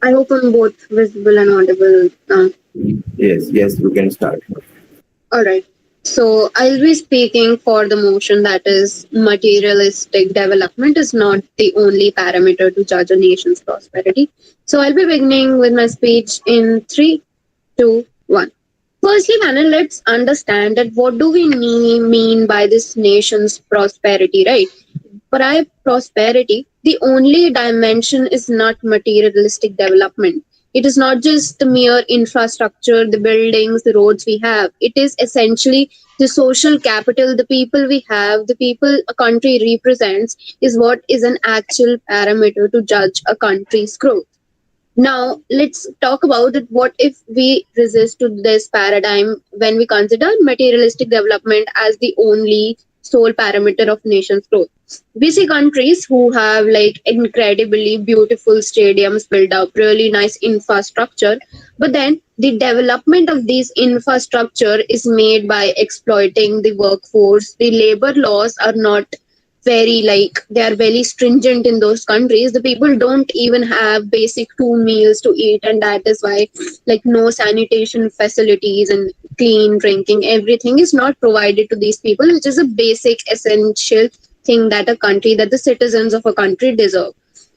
I hope I'm both visible and audible now. Yes, you can start. All right. So I'll be speaking for the motion that is materialistic development is not the only parameter to judge a nation's prosperity. So I'll be beginning with my speech in three, two, one. Firstly, Manan, let's understand that what do we mean by this nation's prosperity, right? For prosperity, the only dimension is not materialistic development. It is not just the mere infrastructure, the buildings, the roads we have. It is essentially the social capital, the people we have, the people a country represents, is what is an actual parameter to judge a country's growth. Now, let's talk about it. What if we resist to this paradigm when we consider materialistic development as the only sole parameter of nation's growth? We see countries who have like incredibly beautiful stadiums built up, really nice infrastructure, but then the development of these infrastructure is made by exploiting the workforce. The labor laws are not very like they are very stringent in those countries. The people don't even have basic 2 meals to eat, and that is why like no sanitation facilities and clean drinking everything is not provided to these people, which is a basic essential thing that a country that the citizens of a country deserve.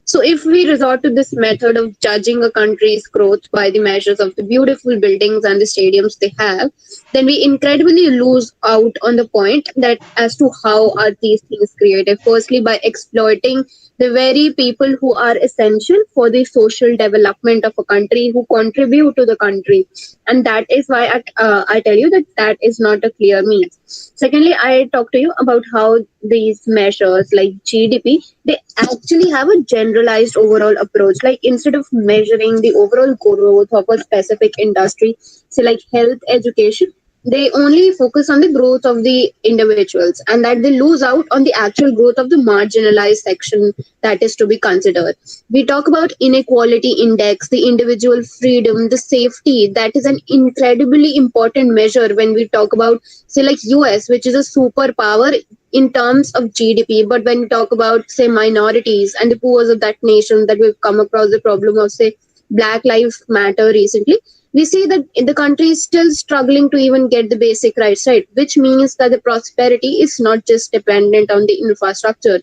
So if we resort to this method of judging a country's growth by the measures of the beautiful buildings and the stadiums they have, then we incredibly lose out on the point that as to how are these things created. Firstly, by exploiting the very people who are essential for the social development of a country, who contribute to the country, and that is why I tell you that that is not a clear means. Secondly, I talk to you about how these measures like GDP, they actually have a generalized overall approach. Like instead of measuring the overall growth of a specific industry, say like health, education, they only focus on the growth of the individuals, and that they lose out on the actual growth of the marginalized section that is to be considered. We talk about inequality index, the individual freedom, the safety. That is an incredibly important measure when we talk about say like US, which is a superpower in terms of GDP. But when we talk about say minorities and the poor of that nation, that we've come across the problem of say Black Lives Matter recently, we see that the country is still struggling to even get the basic rights right, which means that the prosperity is not just dependent on the infrastructure.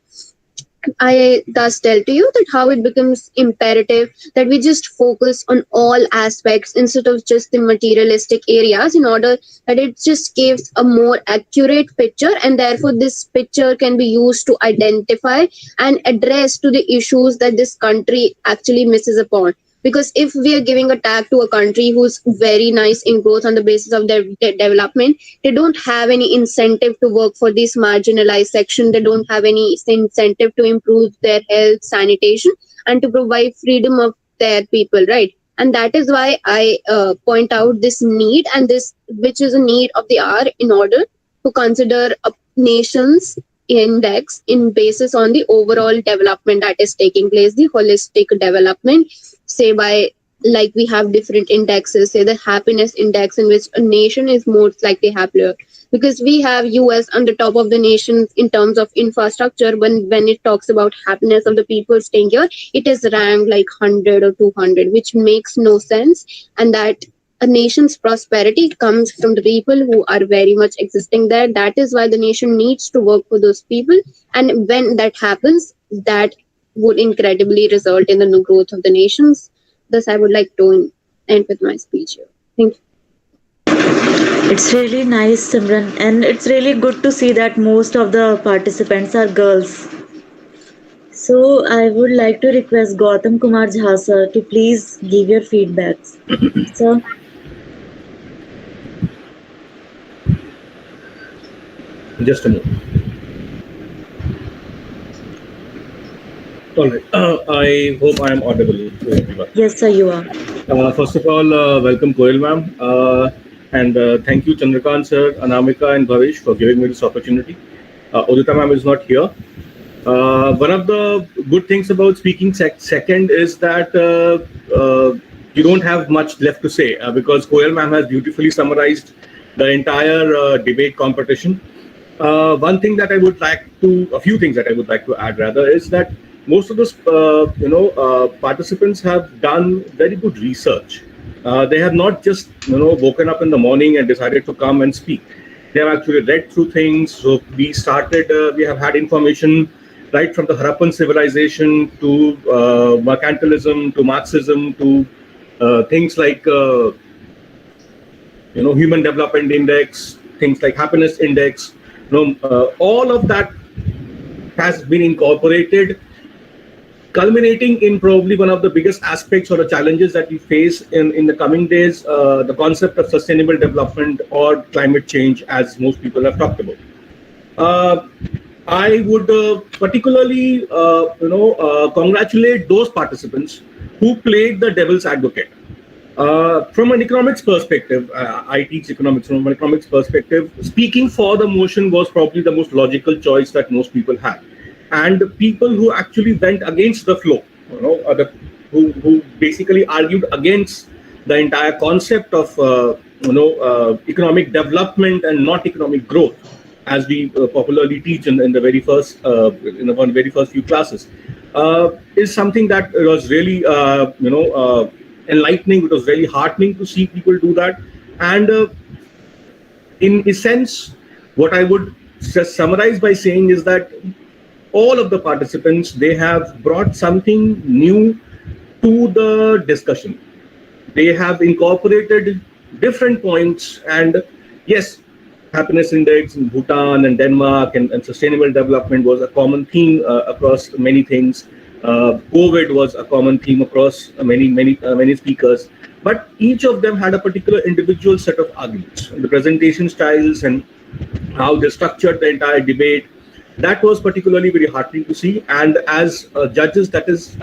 I thus tell to you that how it becomes imperative that we just focus on all aspects instead of just the materialistic areas, in order that it just gives a more accurate picture, and therefore this picture can be used to identify and address to the issues that this country actually misses upon. Because if we are giving a tag to a country who's very nice in growth on the basis of their development, they don't have any incentive to work for this marginalized section. They don't have any incentive to improve their health, sanitation, and to provide freedom of their people, right? And that is why I point out this need, and this which is a need of the hour in order to consider a nation's index in basis on the overall development that is taking place, the holistic development, say by like we have different indexes, say the happiness index in which a nation is most likely happier, because we have US on the top of the nation in terms of infrastructure. When it talks about happiness of the people staying here, it is ranked like 100 or 200, which makes no sense. And that a nation's prosperity comes from the people who are very much existing there. That is why the nation needs to work for those people. And when that happens, that would incredibly result in the growth of the nations. Thus, I would like to end with my speech here. Thank you. It's really nice, Simran, and it's really good to see that most of the participants are girls. So I would like to request Gautam Kumar Jha sir to please give your feedbacks. Sir. Just a moment. All right. I hope I am audible to everyone. Yes, sir, you are. First of all, welcome Koel ma'am, and thank you Chandrakant sir, Anamika and Bhavish for giving me this opportunity. Udita ma'am is not here. One of the good things about speaking second is that you don't have much left to say because Koel ma'am has beautifully summarized the entire debate competition. One thing that I would like to, a few things that I would like to add rather, is that most of the participants have done very good research. They have not just woken up in the morning and decided to come and speak. They have actually read through things. So we started. We have had information right from the Harappan civilization to mercantilism to Marxism to things like Human Development Index, things like Happiness Index. All of that has been incorporated, culminating in probably one of the biggest aspects or the challenges that we face in the coming days, the concept of sustainable development or climate change, as most people have talked about. I would particularly, congratulate those participants who played the devil's advocate. From an economics perspective, I teach economics. From an economics perspective, speaking for the motion was probably the most logical choice that most people had. And the people who actually went against the flow, who basically argued against the entire concept of economic development and not economic growth, as we popularly teach in the very first very first few classes, is something that was really enlightening. It was really heartening to see people do that. And in essence, what I would just summarize by saying is that all of the participants, they have brought something new to the discussion. They have incorporated different points, and yes, happiness index in Bhutan and Denmark and sustainable development was a common theme across many things. COVID was a common theme across many speakers, but each of them had a particular individual set of arguments. The presentation styles and how they structured the entire debate, that was particularly very heartening to see. And as judges, that is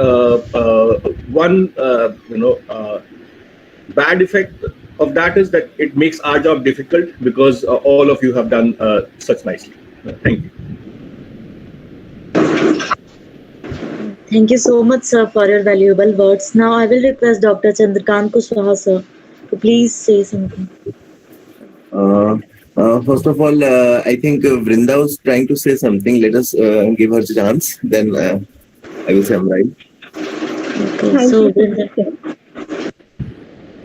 one bad effect of that is that it makes our job difficult because all of you have done such nicely. Thank you. Thank you so much, sir, for your valuable words. Now I will request Dr. Chandrakant Kushwaha, sir, to please say something. First of all, I think Vrinda was trying to say something. Let us give her a chance. Then I will summarize. Okay, so Vrinda.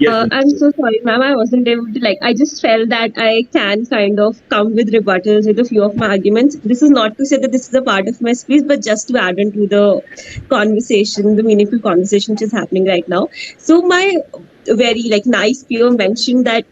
I'm so sorry, ma'am. I wasn't able to I just felt that I can kind of come with rebuttals with a few of my arguments. This is not to say that this is a part of my speech, but just to add on to the conversation, the meaningful conversation which is happening right now. So my very nice peer mentioned that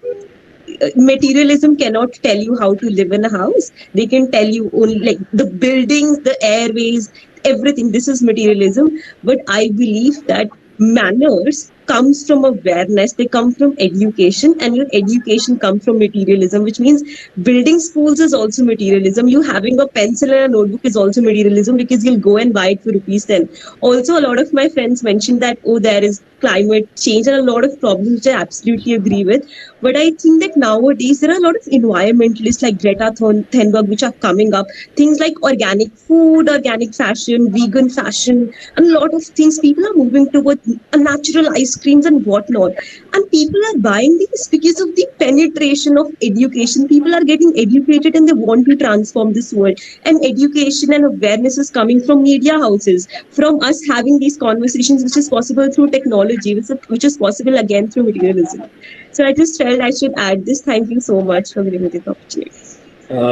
materialism cannot tell you how to live in a house. They can tell you only the buildings, the airways, everything. This is materialism. But I believe that manners comes from awareness, they come from education, and your education comes from materialism, which means building schools is also materialism. You having a pencil and a notebook is also materialism because you'll go and buy it for rupees 10. Also, a lot of my friends mentioned that, oh, there is climate change and a lot of problems, which I absolutely agree with. But I think that nowadays there are a lot of environmentalists like Greta Thunberg, which are coming up. Things like organic food, organic fashion, vegan fashion, and a lot of things. People are moving towards natural ice creams and whatnot. And people are buying these because of the penetration of education. People are getting educated and they want to transform this world. And education and awareness is coming from media houses, from us having these conversations, which is possible through technology, which is possible again through materialism. So I just felt I should add this. Thank you so much for giving me this opportunity.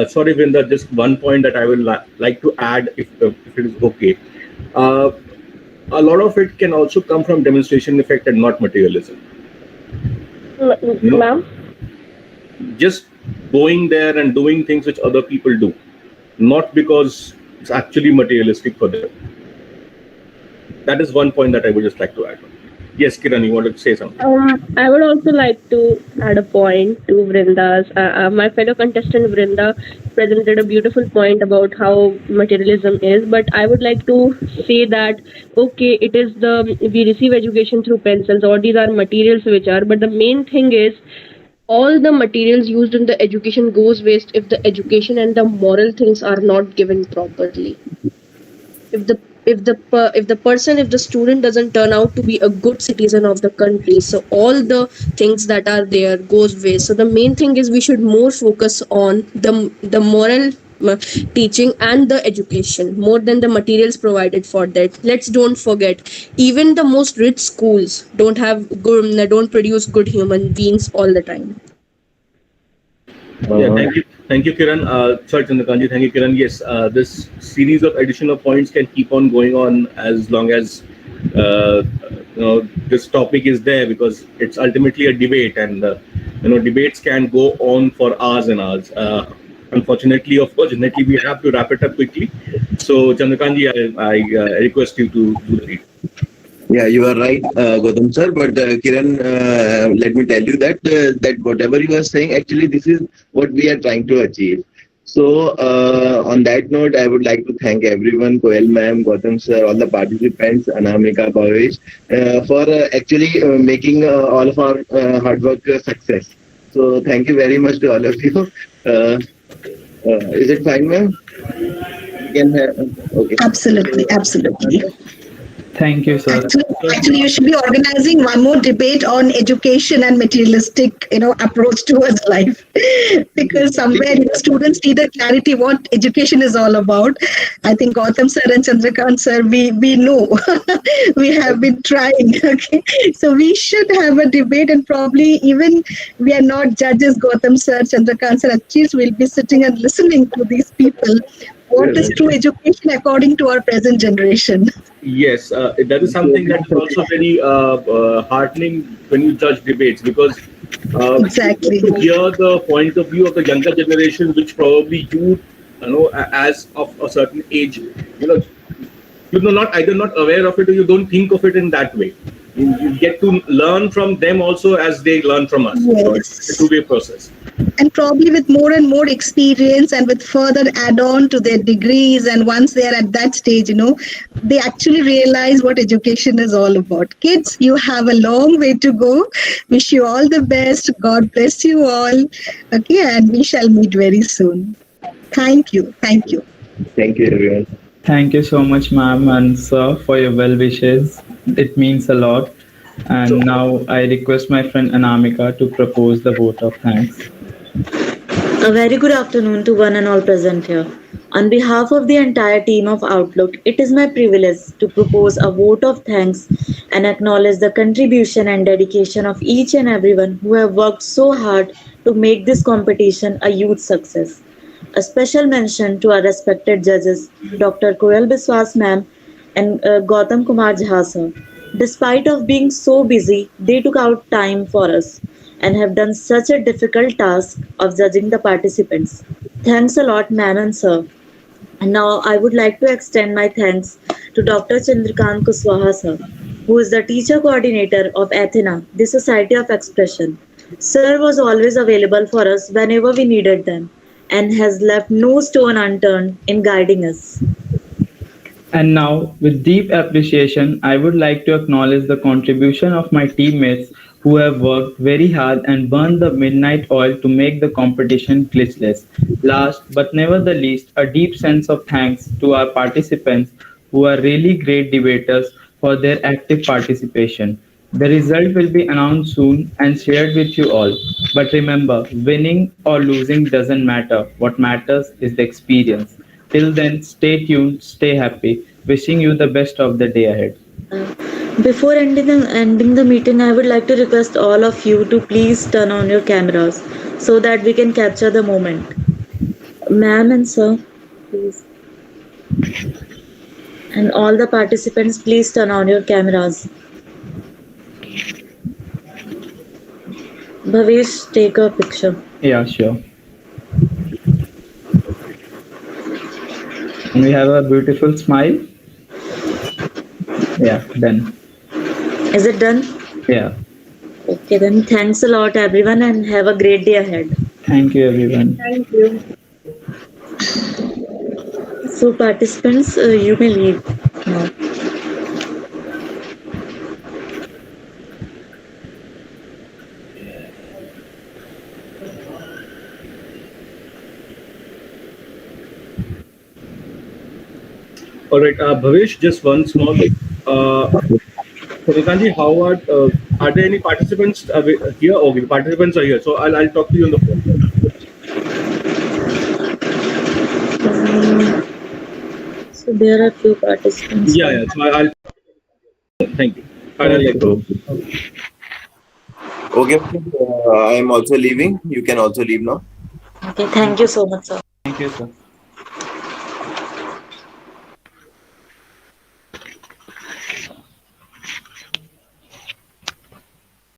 Sorry, Vrinda, just one point that I will like to add, if it is okay. Uh, a lot of it can also come from demonstration effect and not materialism. Ma'am? Just going there and doing things which other people do, not because it's actually materialistic for them. That is one point that I would just like to add. Yes, Kiran, you wanted to say something? I would also like to add a point to Vrinda's. My fellow contestant Vrinda presented a beautiful point about how materialism is, but I would like to say that okay, it is we receive education through pencils, or these are materials which are, but the main thing is all the materials used in the education goes waste if the education and the moral things are not given properly. If the student doesn't turn out to be a good citizen of the country, so all the things that are there goes waste. So the main thing is we should more focus on the moral teaching and the education more than the materials provided for that. Let's don't forget, even the most rich schools don't produce good human beings all the time. Yeah, thank you, Kiran. Sorry, Chandrakantji, thank you, Kiran. Yes, this series of additional points can keep on going on as long as this topic is there, because it's ultimately a debate, and debates can go on for hours and hours. Unfortunately or fortunately, we have to wrap it up quickly. So, Chandrakantji, I request you to do the read. Yeah, you are right, Gautam sir. But Kiran, let me tell you that whatever you are saying, actually, this is what we are trying to achieve. So, on that note, I would like to thank everyone, Koel ma'am, Gautam sir, all the participants, Anamika, Bhavesh, for actually making all of our hard work a success. So, thank you very much to all of you. Is it fine, ma'am? Okay. Absolutely. Thank you, sir. Actually, you should be organizing one more debate on education and materialistic, approach towards life, because somewhere students need a clarity what education is all about. I think Gautam sir and Chandrakant sir, we know, we have been trying. Okay, so we should have a debate, and probably even we are not judges, Gautam sir, Chandrakant sir. At least we'll be sitting and listening to these people. What is true education according to our present generation? Yes, that is something that is also very heartening when you judge debates, because exactly you hear the point of view of the younger generation, which probably you know, as of a certain age, you're not aware of it, or you don't think of it in that way. You get to learn from them also as they learn from us. Yes. So it's a two-way process. And probably with more and more experience and with further add-on to their degrees, and once they are at that stage, they actually realize what education is all about. Kids, you have a long way to go. Wish you all the best. God bless you all. Okay, and we shall meet very soon. Thank you. Thank you, everyone. Thank you so much, ma'am and sir, for your well wishes. It means a lot. And now I request my friend Anamika to propose the vote of thanks. A very good afternoon to one and all present here. On behalf of the entire team of Outlook, it is my privilege to propose a vote of thanks and acknowledge the contribution and dedication of each and everyone who have worked so hard to make this competition a huge success. A special mention to our respected judges, Dr. Koel Biswas ma'am and Gautam Kumar Jha sir. Despite of being so busy, they took out time for us and have done such a difficult task of judging the participants. Thanks a lot, ma'am and sir. And now I would like to extend my thanks to Dr. Chandrakant Kuswaha sir. who is the teacher coordinator of Athena, the Society of Expression. Sir was always available for us whenever we needed them and has left no stone unturned in guiding us. And now, with deep appreciation, I would like to acknowledge the contribution of my teammates who have worked very hard and burned the midnight oil to make the competition glitchless. Last but never the least, a deep sense of thanks to our participants who are really great debaters for their active participation. The result will be announced soon and shared with you all. But remember, winning or losing doesn't matter. What matters is the experience. Till then, stay tuned, stay happy. Wishing you the best of the day ahead. Before ending the meeting, I would like to request all of you to please turn on your cameras so that we can capture the moment. Ma'am and sir, please. And all the participants, please turn on your cameras. Bhavesh, take a picture. Yeah, sure. And we have a beautiful smile. Yeah, done. Is it done? Yeah. Okay, then thanks a lot, everyone, and have a great day ahead. Thank you, everyone. Thank you. So, participants, you may leave now. All right, Bhavesh, just one small thing. So Nikanji, are there any participants here? Okay, the participants are here. So I'll talk to you on the phone. So there are few participants. Yeah. So I'll thank you. I'll let go. Okay, I am also leaving. You can also leave now. Okay, thank you so much, sir. Thank you, sir.